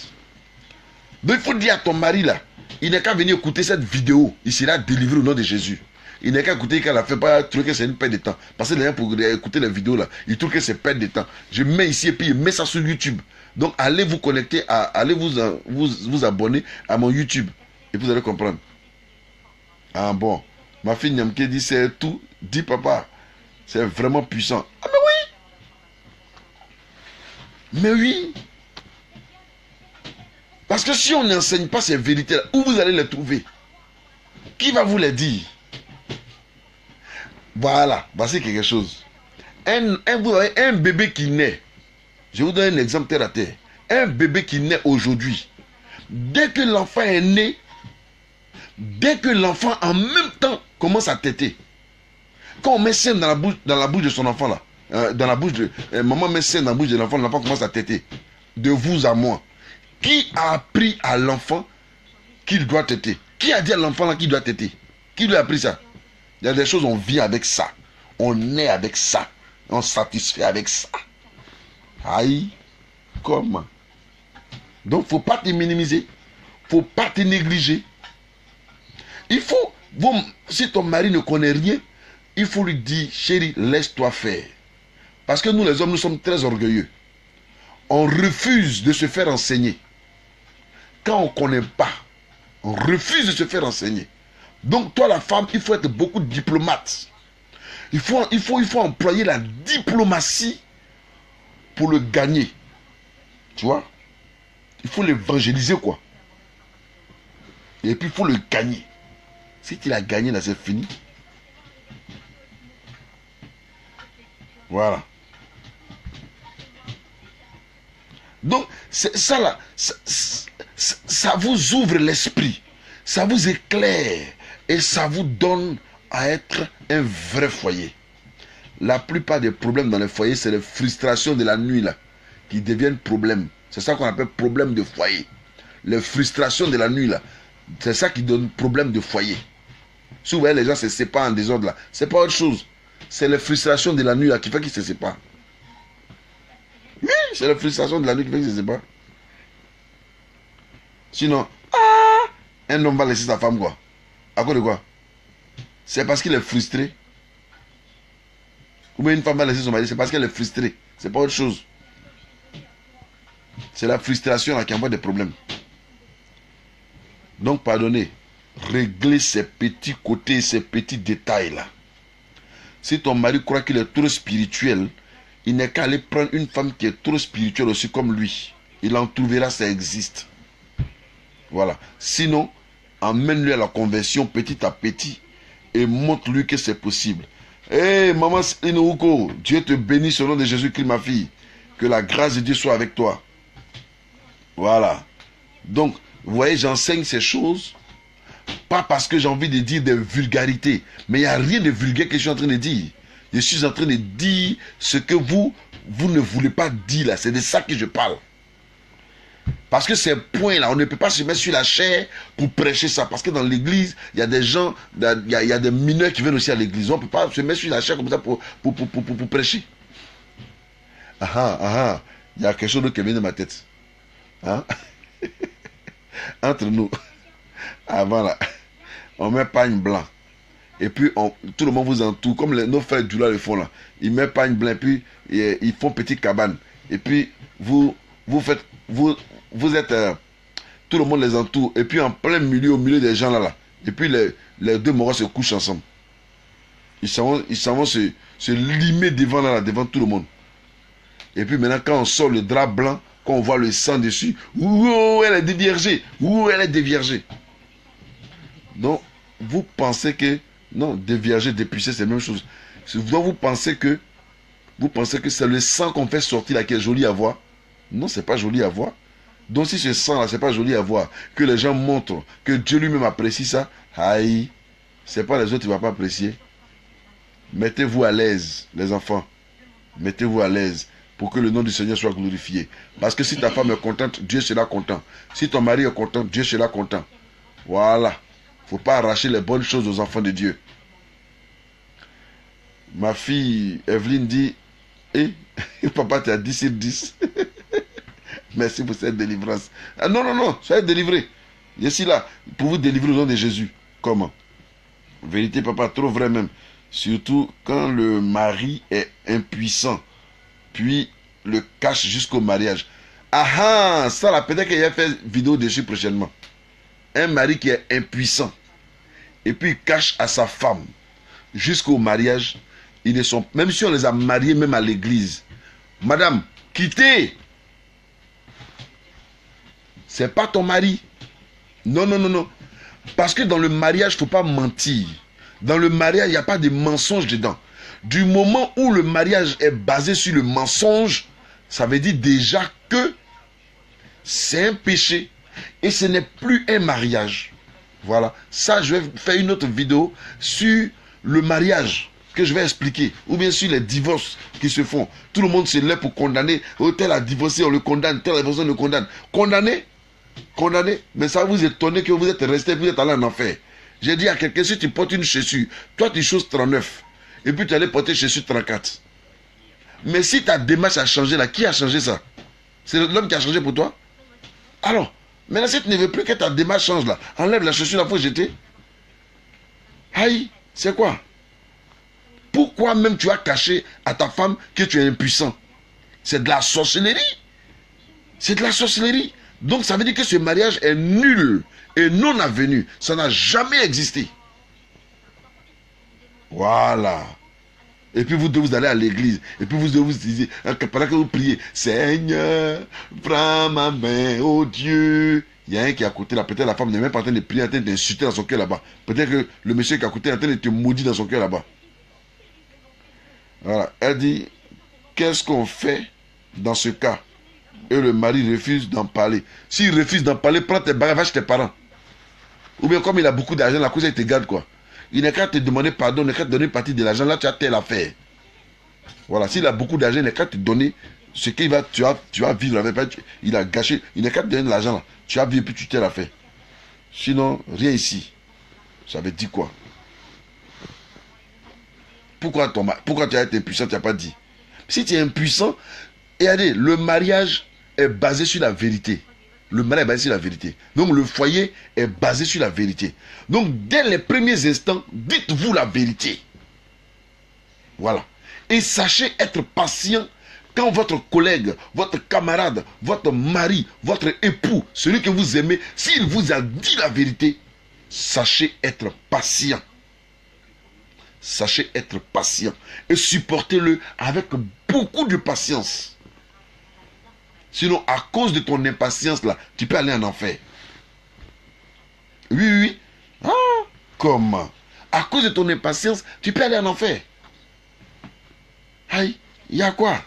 A: Donc il faut dire à ton mari là, il n'est qu'à venir écouter cette vidéo, il sera délivré au nom de Jésus. Il n'est qu'à écouter qu'elle a fait pas trouver que c'est une perte de temps. Parce que les gens pour écouter les vidéos là, ils trouvent que c'est perte de temps. Je mets ici et puis je mets ça sur YouTube. Donc allez vous connecter, allez vous abonner à mon YouTube. Et vous allez comprendre. Ah bon, ma fille Nyamke dit c'est tout. Dis papa, c'est vraiment puissant. Ah mais oui. Mais oui. Parce que si on n'enseigne pas ces vérités là, où vous allez les trouver? Qui va vous les dire? Voilà, voici quelque chose. Un bébé qui naît, je vous donne un exemple terre à terre. Un bébé qui naît aujourd'hui, dès que l'enfant est né, dès que l'enfant en même temps commence à téter, quand on met sein dans la bouche de son enfant là, dans la bouche de maman met sein dans la bouche de l'enfant commence à téter. De vous à moi, qui a appris à l'enfant qu'il doit téter? Qui a dit à l'enfant là qu'il doit téter? Qui lui a appris ça? Il y a des choses, on vit avec ça. On est avec ça. On satisfait avec ça. Aïe. Comment? Donc, il ne faut pas te minimiser. Il ne faut pas te négliger. Il faut, si ton mari ne connaît rien, il faut lui dire, chérie, laisse-toi faire. Parce que nous, les hommes, nous sommes très orgueilleux. On refuse de se faire enseigner. Quand on ne connaît pas, on refuse de se faire enseigner. Donc, toi, la femme, il faut être beaucoup diplomate. Il faut employer la diplomatie pour le gagner. Tu vois? Il faut l'évangéliser, quoi. Et puis, il faut le gagner. Si tu l'as gagné, là, c'est fini. Voilà. Donc, ça, là, ça vous ouvre l'esprit. Ça vous éclaire. Et ça vous donne à être un vrai foyer. La plupart des problèmes dans les foyers, c'est les frustrations de la nuit là, qui deviennent problèmes. C'est ça qu'on appelle problème de foyer. Les frustrations de la nuit là, c'est ça qui donne problème de foyer. Si vous voyez les gens se séparent en désordre là, c'est pas autre chose. C'est les frustrations de la nuit là qui fait qu'ils se séparent. Oui, c'est la frustration de la nuit qui fait qu'ils se séparent. Sinon, un homme va laisser sa femme quoi? À cause de quoi? C'est parce qu'il est frustré. Ou bien une femme va laisser son mari, c'est parce qu'elle est frustrée. C'est pas autre chose. C'est la frustration là qui envoie des problèmes. Donc pardonnez. Réglez ces petits côtés, ces petits détails là. Si ton mari croit qu'il est trop spirituel, il n'est qu'à aller prendre une femme qui est trop spirituelle aussi comme lui. Il en trouvera, ça existe. Voilà. Sinon, emmène-lui à la conversion petit à petit et montre-lui que c'est possible. Hé, maman Inouko, Dieu te bénisse au nom de Jésus-Christ, ma fille. Que la grâce de Dieu soit avec toi. Voilà. Donc, vous voyez, j'enseigne ces choses, pas parce que j'ai envie de dire des vulgarités, mais il n'y a rien de vulgaire que je suis en train de dire. Je suis en train de dire ce que vous ne voulez pas dire là. C'est de ça que je parle. Parce que ces points-là, on ne peut pas se mettre sur la chair pour prêcher ça. Parce que dans l'église, il y a des gens, il y a des mineurs qui viennent aussi à l'église. On ne peut pas se mettre sur la chair comme ça pour prêcher. Il y a quelque chose d'autre qui vient de ma tête. Hein? Entre nous, avant là, on met pagne blanc. Et puis, tout le monde vous entoure. Comme nos frères du là le font là. Ils mettent pagne blanc, et puis ils font petite cabane. Et puis, vous êtes... tout le monde les entoure. Et puis, en plein milieu, au milieu des gens là. Et puis, les deux morts se couchent ensemble. Ils s'en vont se limer devant tout le monde. Et puis, maintenant, quand on sort le drap blanc, quand on voit le sang dessus, ouh, elle est déviergée. Ouh, elle est déviergée. Donc, vous pensez que... Non, dévierger, dépucer, c'est la même chose. Donc, vous pensez que c'est le sang qu'on fait sortir là qui est joli à voir. Non, c'est pas joli à voir. Donc, si ce sang là, c'est pas joli à voir, que les gens montrent, que Dieu lui-même apprécie ça, aïe, c'est pas les autres qui ne vont pas apprécier. Mettez-vous à l'aise, les enfants. Mettez-vous à l'aise pour que le nom du Seigneur soit glorifié. Parce que si ta femme est contente, Dieu sera content. Si ton mari est content, Dieu sera content. Voilà. Il ne faut pas arracher les bonnes choses aux enfants de Dieu. Ma fille Evelyne dit, papa t'as 10 sur 10. Merci pour cette délivrance. Ah, non, soyez délivrés. Je suis là pour vous délivrer au nom de Jésus. Comment? Vérité, papa, trop vrai même. Surtout quand le mari est impuissant, puis le cache jusqu'au mariage. Ça là, peut-être qu'il y a fait vidéo dessus prochainement. Un mari qui est impuissant, et puis il cache à sa femme jusqu'au mariage. Ils ne sont, même si on les a mariés même à l'église. Madame, quittez. C'est pas ton mari. Non. Parce que dans le mariage, il ne faut pas mentir. Dans le mariage, il n'y a pas de mensonge dedans. Du moment où le mariage est basé sur le mensonge, ça veut dire déjà que c'est un péché. Et ce n'est plus un mariage. Voilà. Ça, je vais faire une autre vidéo sur le mariage que je vais expliquer. Ou bien sur les divorces qui se font. Tout le monde se lève pour condamner. Oh, tel a divorcé, on le condamne. Tel a divorcé, on le condamne. Condamné. Mais ça vous étonne que vous êtes resté, vous êtes allé en enfer. J'ai dit à quelqu'un, si tu portes une chaussure, toi tu choses 39. Et puis tu allais porter chaussure 34. Mais si ta démarche a changé là, qui a changé ça? C'est l'homme qui a changé pour toi? Alors, maintenant si tu ne veux plus que ta démarche change là, enlève la chaussure là, il faut jeter. Aïe, c'est quoi? Pourquoi même tu as caché à ta femme que tu es impuissant? C'est de la sorcellerie. C'est de la sorcellerie. Donc ça veut dire que ce mariage est nul et non avenu. Ça n'a jamais existé. Voilà. Et puis vous allez à l'église. Et puis vous disiez, pendant que vous priez, Seigneur, prends ma main, oh Dieu. Il y a un qui est à côté là. Peut-être la femme n'est même pas en train de prier, en train d'insulter dans son cœur là-bas. Peut-être que le monsieur qui est à côté est en train de te maudire dans son cœur là-bas. Voilà. Elle dit, qu'est-ce qu'on fait dans ce cas? Et le mari refuse d'en parler. S'il refuse d'en parler, prends tes bagages, va chez tes parents. Ou bien comme il a beaucoup d'argent, la cause il te garde quoi. Il n'est qu'à te demander pardon, il n'est qu'à te donner une partie de l'argent, là tu as telle affaire. Voilà, s'il a beaucoup d'argent, il n'est qu'à te donner ce qu'il va, tu vas vivre avec. Il a gâché, il n'est qu'à te donner de l'argent là. Tu vas vivre puis tu telle affaire. Sinon, rien ici. Ça veut dire quoi? Pourquoi tu as été impuissant, tu n'as pas dit? Si tu es impuissant, et allez, le mariage est basé sur la vérité. Le mariage est basé sur la vérité. Donc le foyer est basé sur la vérité. Donc dès les premiers instants, dites-vous la vérité. Voilà. Et sachez être patient quand votre collègue, votre camarade, votre mari, votre époux, celui que vous aimez, s'il vous a dit la vérité, sachez être patient. Sachez être patient et supportez-le avec beaucoup de patience. Sinon, à cause de ton impatience là, tu peux aller en enfer. Oui, oui. Ah, comment? À cause de ton impatience, tu peux aller en enfer. Aïe, il y a quoi?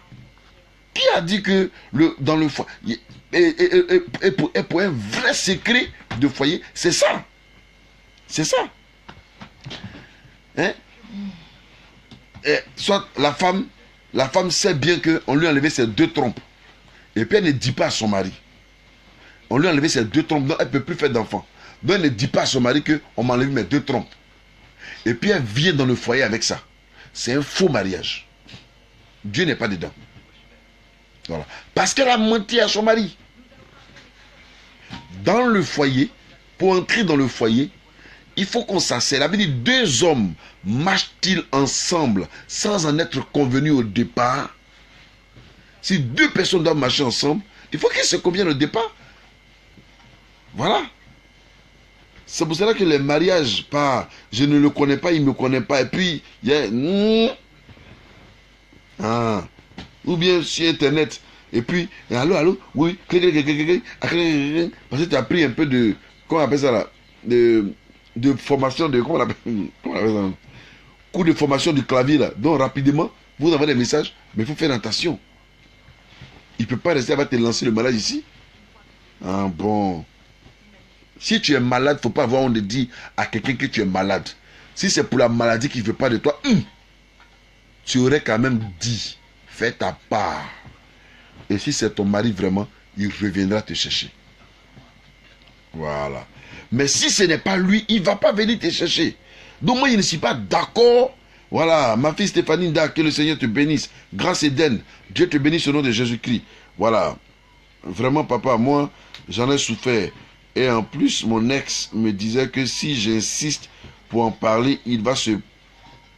A: Qui a dit que dans le foyer, et pour un vrai secret de foyer, c'est ça. C'est ça. Hein? Soit la femme sait bien qu'on lui a enlevé ses 2 trompes. Et puis elle ne dit pas à son mari. On lui a enlevé ses 2 trompes, donc elle ne peut plus faire d'enfant. Donc elle ne dit pas à son mari qu'on m'a enlevé mes 2 trompes. Et puis elle vient dans le foyer avec ça. C'est un faux mariage. Dieu n'est pas dedans. Voilà. Parce qu'elle a menti à son mari. Dans le foyer, pour entrer dans le foyer, il faut qu'on s'asseye. Ça veut dire 2 hommes marchent-ils ensemble sans en être convenus au départ? Si 2 personnes doivent marcher ensemble, il faut qu'ils se conviennent au départ. Voilà. C'est pour cela que les mariages, je ne le connais pas, il ne me connaît pas. Et puis, il y a... ou bien sur Internet. Et puis, allô, oui. Parce que tu as pris un peu de... Comment on appelle ça là? De formation de... Comment on appelle ça? Cours de formation du clavier là. Donc, rapidement, vous avez des messages. Mais il faut faire attention. Il ne peut pas rester, elle va te lancer le malade ici. Ah bon. Si tu es malade, il ne faut pas avoir honte de dire à quelqu'un que tu es malade. Si c'est pour la maladie qu'il ne veut pas de toi, tu aurais quand même dit, fais ta part. Et si c'est ton mari vraiment, il reviendra te chercher. Voilà. Mais si ce n'est pas lui, il ne va pas venir te chercher. Donc moi, je ne suis pas d'accord. Voilà, ma fille Stéphanie, que le Seigneur te bénisse. Grâce Eden, Dieu te bénisse au nom de Jésus-Christ. Voilà. Vraiment, papa, moi, j'en ai souffert. Et en plus, mon ex me disait que si j'insiste pour en parler, il va se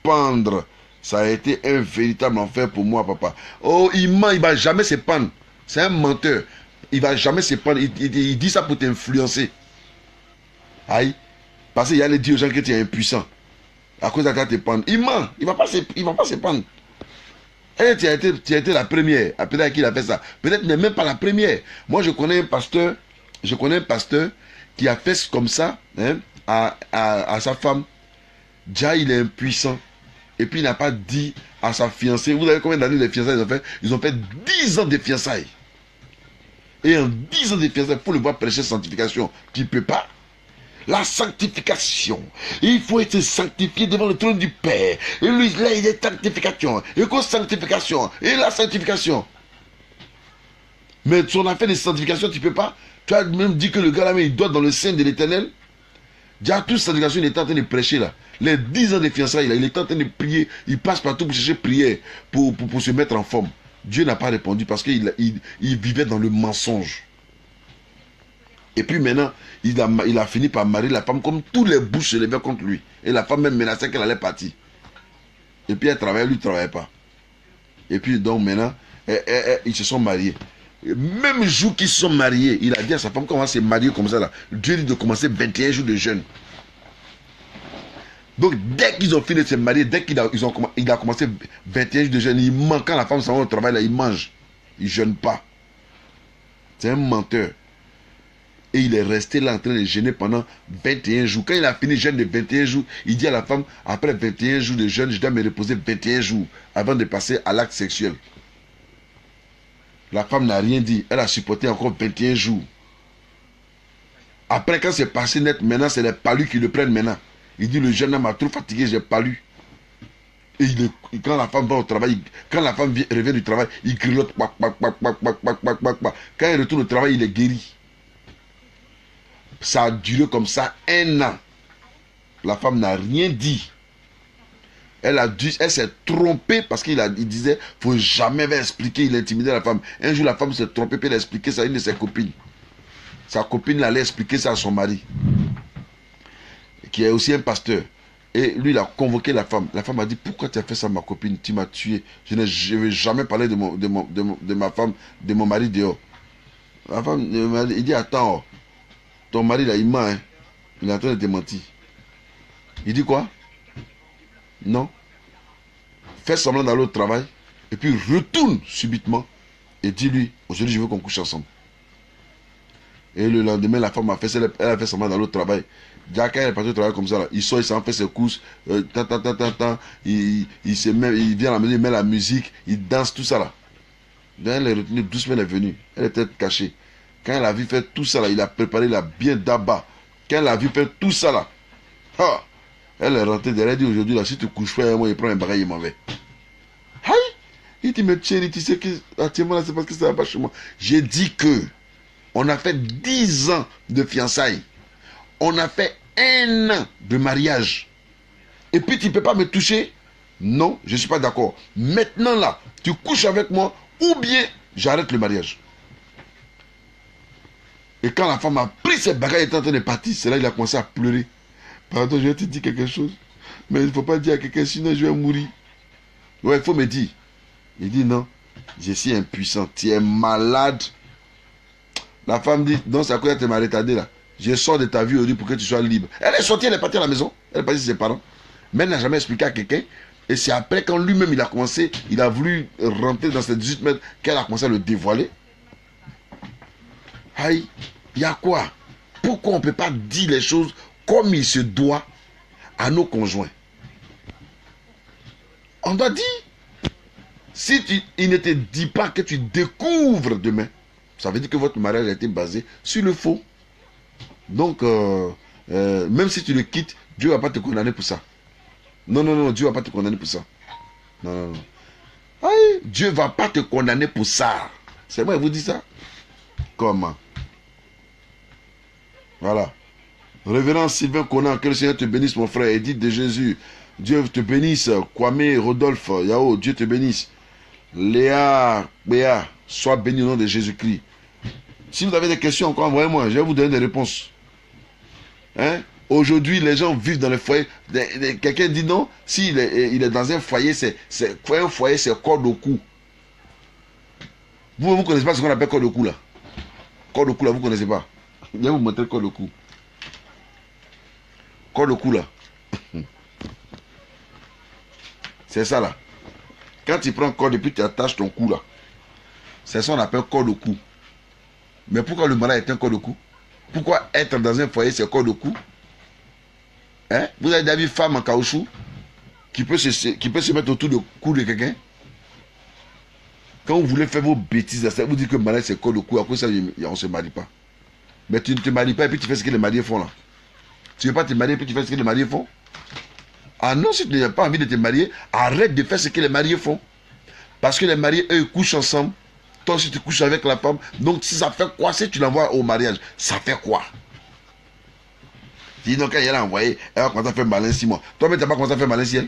A: pendre. Ça a été un véritable enfer pour moi, papa. Oh, il ment, il ne va jamais se pendre. C'est un menteur. Il ne va jamais se pendre. Il dit ça pour t'influencer. Aïe. Parce qu'il y a les dire aux gens que tu es impuissant. À cause de ça, te pendre. Il ment. Il ne va pas se pendre. Et tu as été la première. Peut-être qu'il a fait ça. Peut-être n'est même pas la première. Moi, je connais un pasteur qui a fait comme ça à sa femme. Déjà, il est impuissant. Et puis, il n'a pas dit à sa fiancée. Vous savez combien d'années de fiançailles ils ont fait? Ils ont fait 10 ans de fiançailles. Et en 10 ans de fiançailles, il faut le voir prêcher sanctification. Tu ne peux pas. La sanctification. Il faut être sanctifié devant le trône du Père. Et lui, là, il est sanctification. Et quoi sanctification? Et la sanctification. Mais son affaire de sanctification, tu ne peux pas. Tu as même dit que le gars là, il doit dans le sein de l'Éternel. Déjà, toute sanctification, il est en train de prêcher là. Les 10 ans de fiançailles, là, il est en train de prier. Il passe partout pour chercher prière, pour se mettre en forme. Dieu n'a pas répondu parce qu'il vivait dans le mensonge. Et puis maintenant, il a fini par marier la femme comme tous les bouches se levaient contre lui. Et la femme même menaçait qu'elle allait partir. Et puis elle travaillait, lui ne travaillait pas. Et puis donc maintenant, ils se sont mariés. Même jour qu'ils se sont mariés, il a dit à sa femme qu'on va se marier comme ça là. Dieu dit de commencer 21 jours de jeûne. Donc dès qu'ils ont fini de se marier, dès qu'il a commencé 21 jours de jeûne, il mange quand la femme s'en va au travail là, il mange. Il ne jeûne pas. C'est un menteur. Et il est resté là en train de jeûner pendant 21 jours. Quand il a fini le jeûne de 21 jours, il dit à la femme, après 21 jours de jeûne, je dois me reposer 21 jours avant de passer à l'acte sexuel. La femme n'a rien dit. Elle a supporté encore 21 jours. Après, quand c'est passé net, maintenant, c'est les palus qui le prennent maintenant. Il dit, le jeune homme m'a trop fatigué, j'ai palu. Et quand la femme va au travail, quand la femme revient du travail, il grignote. Quand il retourne au travail, il est guéri. Ça a duré comme ça 1 an. La femme n'a rien dit. Elle s'est trompée parce qu'il disait, faut jamais expliquer, il intimidait la femme. Un jour, la femme s'est trompée, puis elle a expliqué ça à une de ses copines. Sa copine allait expliquer ça à son mari, qui est aussi un pasteur. Et lui, il a convoqué la femme. La femme a dit, pourquoi tu as fait ça, ma copine? Tu m'as tué. Je ne vais jamais parler de ma femme, de mon mari dehors. La femme, il dit, attends, ton mari, là, il ment. Hein. Il est en train de te mentir. Il dit quoi? Non. Fais semblant d'aller au travail. Et puis retourne subitement. Et dis-lui, aujourd'hui, je veux qu'on couche ensemble. Et le lendemain, la femme elle a fait semblant d'aller au travail. Déjà, quand elle est partie au travail comme ça, là, il sort, il s'en fait ses courses. Il vient à la maison, il met la musique, il danse, tout ça là. Donc, elle est retenue doucement, elle est venue. Elle était cachée. Quand elle a vu faire tout ça là, il a préparé, il a bien d'abat. Quand elle a vu faire tout ça là, ha, elle est rentrée derrière, elle dit aujourd'hui là, si tu couches pas, moi, il prend un bagage, il m'en va. Aïe! Il dit, mais chérie, tu sais que actuellement là, c'est parce que ça va pas chez moi. J'ai dit que on a fait 10 ans de fiançailles. On a fait 1 an de mariage. Et puis tu ne peux pas me toucher? Non, je ne suis pas d'accord. Maintenant là, tu couches avec moi ou bien j'arrête le mariage. Et quand la femme a pris ses bagages et était en train de partir, c'est là qu'il a commencé à pleurer. Pardon, je vais te dire quelque chose. Mais il ne faut pas dire à quelqu'un, sinon je vais mourir. Ouais, il faut me dire. Il dit non, je suis impuissant. Tu es malade. La femme dit, non, c'est à cause que tu m'as retardé là. Je sors de ta vie aujourd'hui pour que tu sois libre. Elle est sortie, elle est partie à la maison. Elle est partie chez ses parents. Mais elle n'a jamais expliqué à quelqu'un. Et c'est après, quand lui-même il a commencé, il a voulu rentrer dans ses 18 mètres, qu'elle a commencé à le dévoiler. Aïe, il y a quoi? Pourquoi on ne peut pas dire les choses comme il se doit à nos conjoints? On doit dire. Si il ne te dit pas que tu découvres demain, ça veut dire que votre mariage a été basé sur le faux. Donc, même si tu le quittes, Dieu ne va pas te condamner pour ça. Non, non, non, Dieu ne va pas te condamner pour ça. Non, non, non. Aïe, Dieu ne va pas te condamner pour ça. C'est moi qui vous dis ça. Comment? Voilà. Révérend Sylvain Conan, que le Seigneur te bénisse, mon frère. Édith de Jésus. Dieu te bénisse. Kwame, Rodolphe, Yao, Dieu te bénisse. Léa, Béa, sois béni au nom de Jésus-Christ. Si vous avez des questions encore, envoyez-moi. Je vais vous donner des réponses. Hein? Aujourd'hui, les gens vivent dans le foyer. Quelqu'un dit non, s'il il est dans un foyer, un foyer, c'est corde au cou. Vous ne connaissez pas ce qu'on appelle corde au cou là. Corde au cou là, vous ne connaissez pas. Je vais vous montrer corde au cou. Corde au cou là. C'est ça là. Quand tu prends corde et puis tu attaches ton cou là. C'est ça qu'on appelle corde au cou. Mais pourquoi le mariage est un corde au cou? Pourquoi être dans un foyer c'est corde au cou? Hein? Vous avez déjà vu une femme en caoutchouc qui peut se mettre autour du cou de quelqu'un? Quand vous voulez faire vos bêtises, vous dites que le mariage c'est corde au cou. Après ça, on ne se marie pas. Mais tu ne te maries pas et puis tu fais ce que les mariés font là. Tu ne veux pas te marier et puis tu fais ce que les mariés font? Ah non, si tu n'as pas envie de te marier, arrête de faire ce que les mariés font. Parce que les mariés, eux, ils couchent ensemble. Toi aussi, tu couches avec la femme. Donc, si ça fait quoi, si tu l'envoies au mariage, ça fait quoi? Tu dis donc, quand elle a envoyé, elle va commencer à faire malin 6 mois. Toi-même, tu n'as pas commencé à faire malin ciel?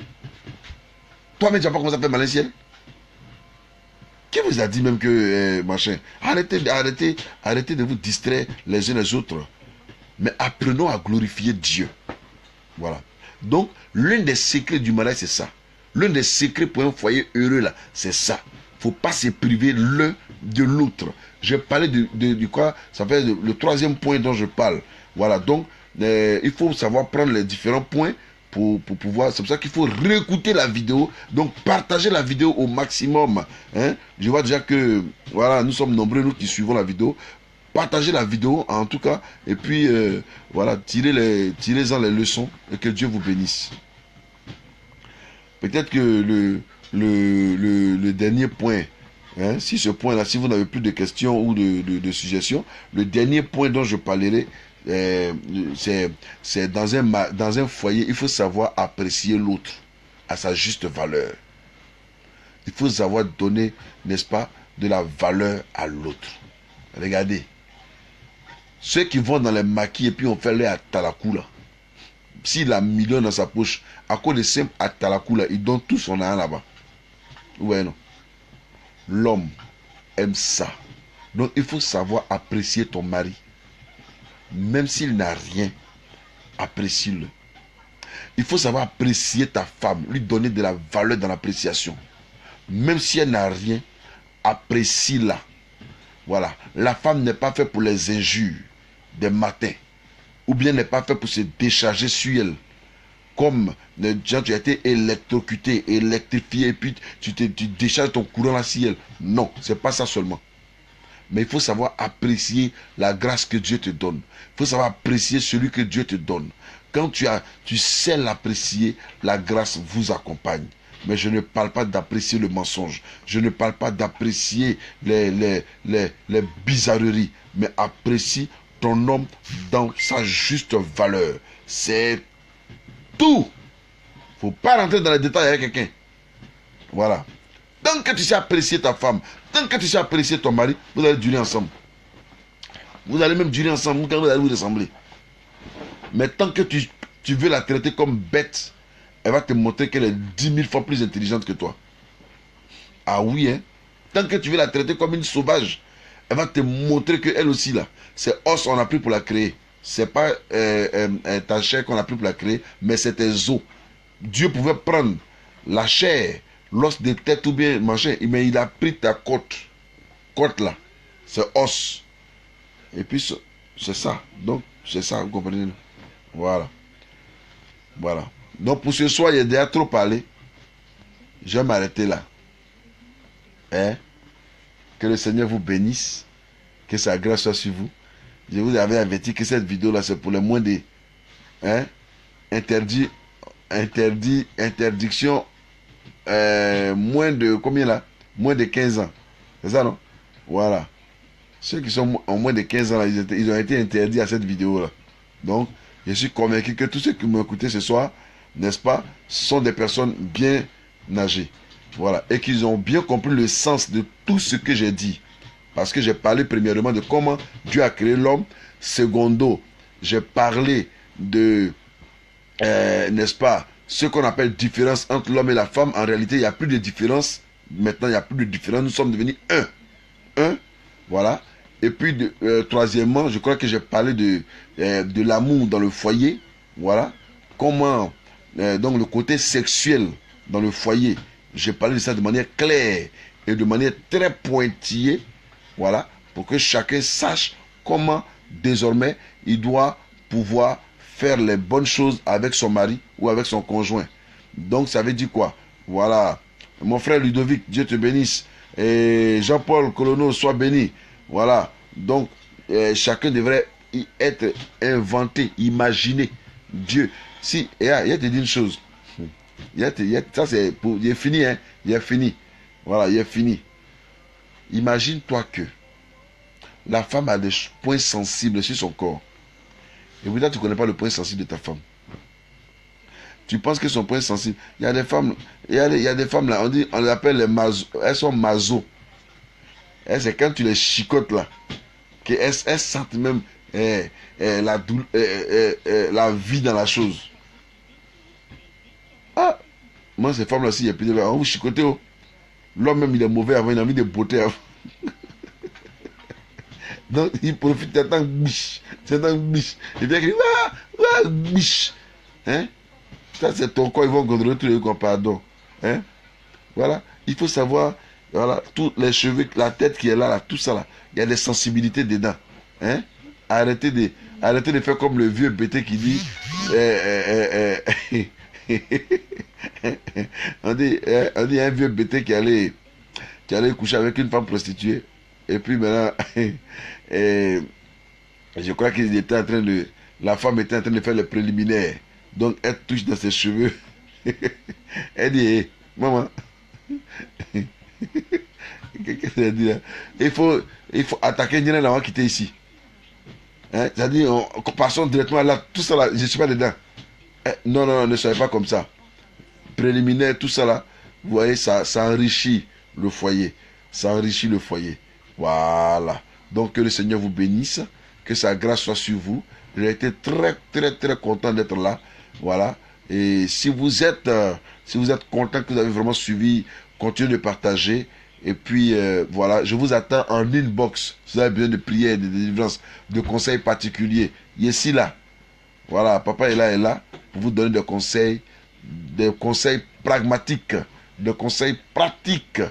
A: Toi-même, tu n'as pas commencé à faire malin ciel? Qui vous a dit même que, machin? Arrêtez de vous distraire les uns les autres. Mais apprenons à glorifier Dieu. Voilà. Donc, l'un des secrets du mariage, c'est ça. L'un des secrets pour un foyer heureux, là, c'est ça. Il ne faut pas se priver l'un de l'autre. Je parlais de quoi? Ça fait le 3e point dont je parle. Voilà, donc, il faut savoir prendre les différents points pour pouvoir... C'est pour ça qu'il faut réécouter la vidéo. Donc, partager la vidéo au maximum. Hein? Je vois déjà que, voilà, nous sommes nombreux, nous qui suivons la vidéo. Partagez la vidéo, en tout cas. Et puis, voilà, tirez-en les leçons et que Dieu vous bénisse. Peut-être que le dernier point, hein, si ce point-là, si vous n'avez plus de questions ou de suggestions, le dernier point dont je parlerai, c'est dans un foyer, il faut savoir apprécier l'autre à sa juste valeur. Il faut savoir donner, n'est-ce pas, de la valeur à l'autre. Regardez. Ceux qui vont dans les maquis et puis on fait leur atalakou là. S'il a 1 million dans sa poche, à cause de simple atalakou là, il donne tout son argent là-bas. Ouais, non. L'homme aime ça. Donc il faut savoir apprécier ton mari. Même s'il n'a rien, apprécie-le. Il faut savoir apprécier ta femme, lui donner de la valeur dans l'appréciation. Même si elle n'a rien, apprécie-la. Voilà. La femme n'est pas faite pour les injures des matins. Ou bien n'est pas faite pour se décharger sur elle. Comme tu as été électrocuté, électrifié, et puis tu décharges ton courant là sur elle. Non, c'est pas ça seulement. Mais il faut savoir apprécier la grâce que Dieu te donne. Il faut savoir apprécier celui que Dieu te donne. Quand tu sais l'apprécier, la grâce vous accompagne. Mais je ne parle pas d'apprécier le mensonge. Je ne parle pas d'apprécier les bizarreries. Mais apprécie ton homme dans sa juste valeur. C'est tout. Il ne faut pas rentrer dans les détails avec quelqu'un. Voilà. Tant que tu sais apprécier ta femme, tant que tu sais apprécier ton mari, vous allez durer ensemble. Vous allez même durer ensemble quand vous allez vous ressembler. Mais tant que tu veux la traiter comme bête, elle va te montrer qu'elle est 10 000 fois plus intelligente que toi. Ah oui, hein. Tant que tu veux la traiter comme une sauvage, elle va te montrer qu'elle aussi, là, c'est os qu'on a pris pour la créer. C'est pas ta chair qu'on a pris pour la créer, mais c'est tes os. Dieu pouvait prendre la chair, l'os de tête ou bien machin, mais il a pris ta côte. Côte là, c'est os. Et puis c'est ça. Donc c'est ça, vous comprenez? Voilà. Voilà. Donc pour ce soir, il y a déjà trop parlé. Je vais m'arrêter là. Hein? Que le Seigneur vous bénisse. Que sa grâce soit sur vous. Je vous avais averti que cette vidéo là, c'est pour les moins de... Hein? Interdiction. Moins de combien là? Moins de 15 ans. C'est ça, non? Voilà. Ceux qui sont en moins de 15 ans là, ils ont été interdits à cette vidéo là. Donc, je suis convaincu que tous ceux qui m'ont écouté ce soir, n'est-ce pas, sont des personnes bien âgées. Voilà. Et qu'ils ont bien compris le sens de tout ce que j'ai dit. Parce que j'ai parlé premièrement de comment Dieu a créé l'homme. Secondo, j'ai parlé de, n'est-ce pas, ce qu'on appelle différence entre l'homme et la femme. En réalité, il n'y a plus de différence. Maintenant, il n'y a plus de différence. Nous sommes devenus un. Un. Voilà. Et puis, troisièmement, je crois que j'ai parlé de l'amour dans le foyer. Voilà. Comment, donc, le côté sexuel dans le foyer. J'ai parlé de ça de manière claire et de manière très pointillée. Voilà. Pour que chacun sache comment, désormais, il doit pouvoir faire les bonnes choses avec son mari ou avec son conjoint. Donc, ça veut dire quoi? Voilà. Mon frère Ludovic, Dieu te bénisse. Et Jean-Paul Colono, sois béni. Voilà. Donc, chacun devrait être inventé, imaginé. Dieu. Si, il y a te dit une chose. Ça, c'est pour. Il est fini, hein. Il est fini. Voilà, il est fini. Imagine-toi que la femme a des points sensibles sur son corps. Et peut-être tu ne connais pas le point sensible de ta femme. Tu penses que son point sensible. Il y a des femmes, il y a des femmes là, on les appelle les maso. Elles sont maso. C'est quand tu les chicotes là, qu'elles sentent même la vie dans la chose. Ah, moi ces femmes là, si il y a plus de on vous chicoter. Oh. L'homme même il est mauvais avant, il a envie de beauté avant. Donc il profite, c'est un biche. C'est un biche. Il vient crier, biche. Hein? Ça c'est ton corps, ils vont contrôler tous les corps, pardon. Hein? Voilà, il faut savoir, voilà, tous les cheveux, la tête qui est là, là, tout ça là, il y a des sensibilités dedans. Hein? Arrêtez de faire comme le vieux bêté qui dit, on dit un vieux bêté qui allait coucher avec une femme prostituée. Et puis maintenant, je crois qu'il était en train de, la femme était en train de faire les préliminaires. Donc elle touche dans ses cheveux. Elle dit, hey, maman, qu'est-ce qu'elle dit là? Il faut attaquer Nina avant quitter ici. Hein? C'est-à-dire, passons directement là, tout ça là, je ne suis pas dedans. Non, non, non, ne soyez pas comme ça. Préliminaire, tout ça là, vous voyez, ça enrichit le foyer. Ça enrichit le foyer. Voilà. Donc que le Seigneur vous bénisse, que sa grâce soit sur vous. J'ai été très, très, très content d'être là. Voilà. Et si vous êtes content, que vous avez vraiment suivi, continuez de partager. Et puis, voilà, je vous attends en inbox. Si vous avez besoin de prière, de délivrance, de conseils particuliers. Ici, là. Voilà, papa est là pour vous donner des conseils pragmatiques, des conseils pratiques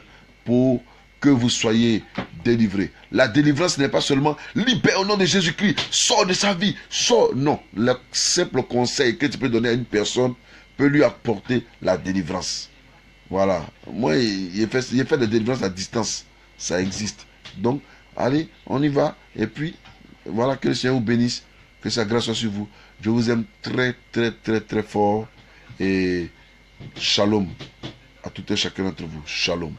A: pour que vous soyez délivrés. La délivrance n'est pas seulement libère au nom de Jésus-Christ, sors de sa vie, sors. Non, le simple conseil que tu peux donner à une personne peut lui apporter la délivrance. Voilà, moi, il fait des délivrances à distance, ça existe. Donc, allez, on y va, et puis, voilà, que le Seigneur vous bénisse, que sa grâce soit sur vous. Je vous aime très, très, très, très fort. Et shalom à tout et chacun d'entre vous. Shalom.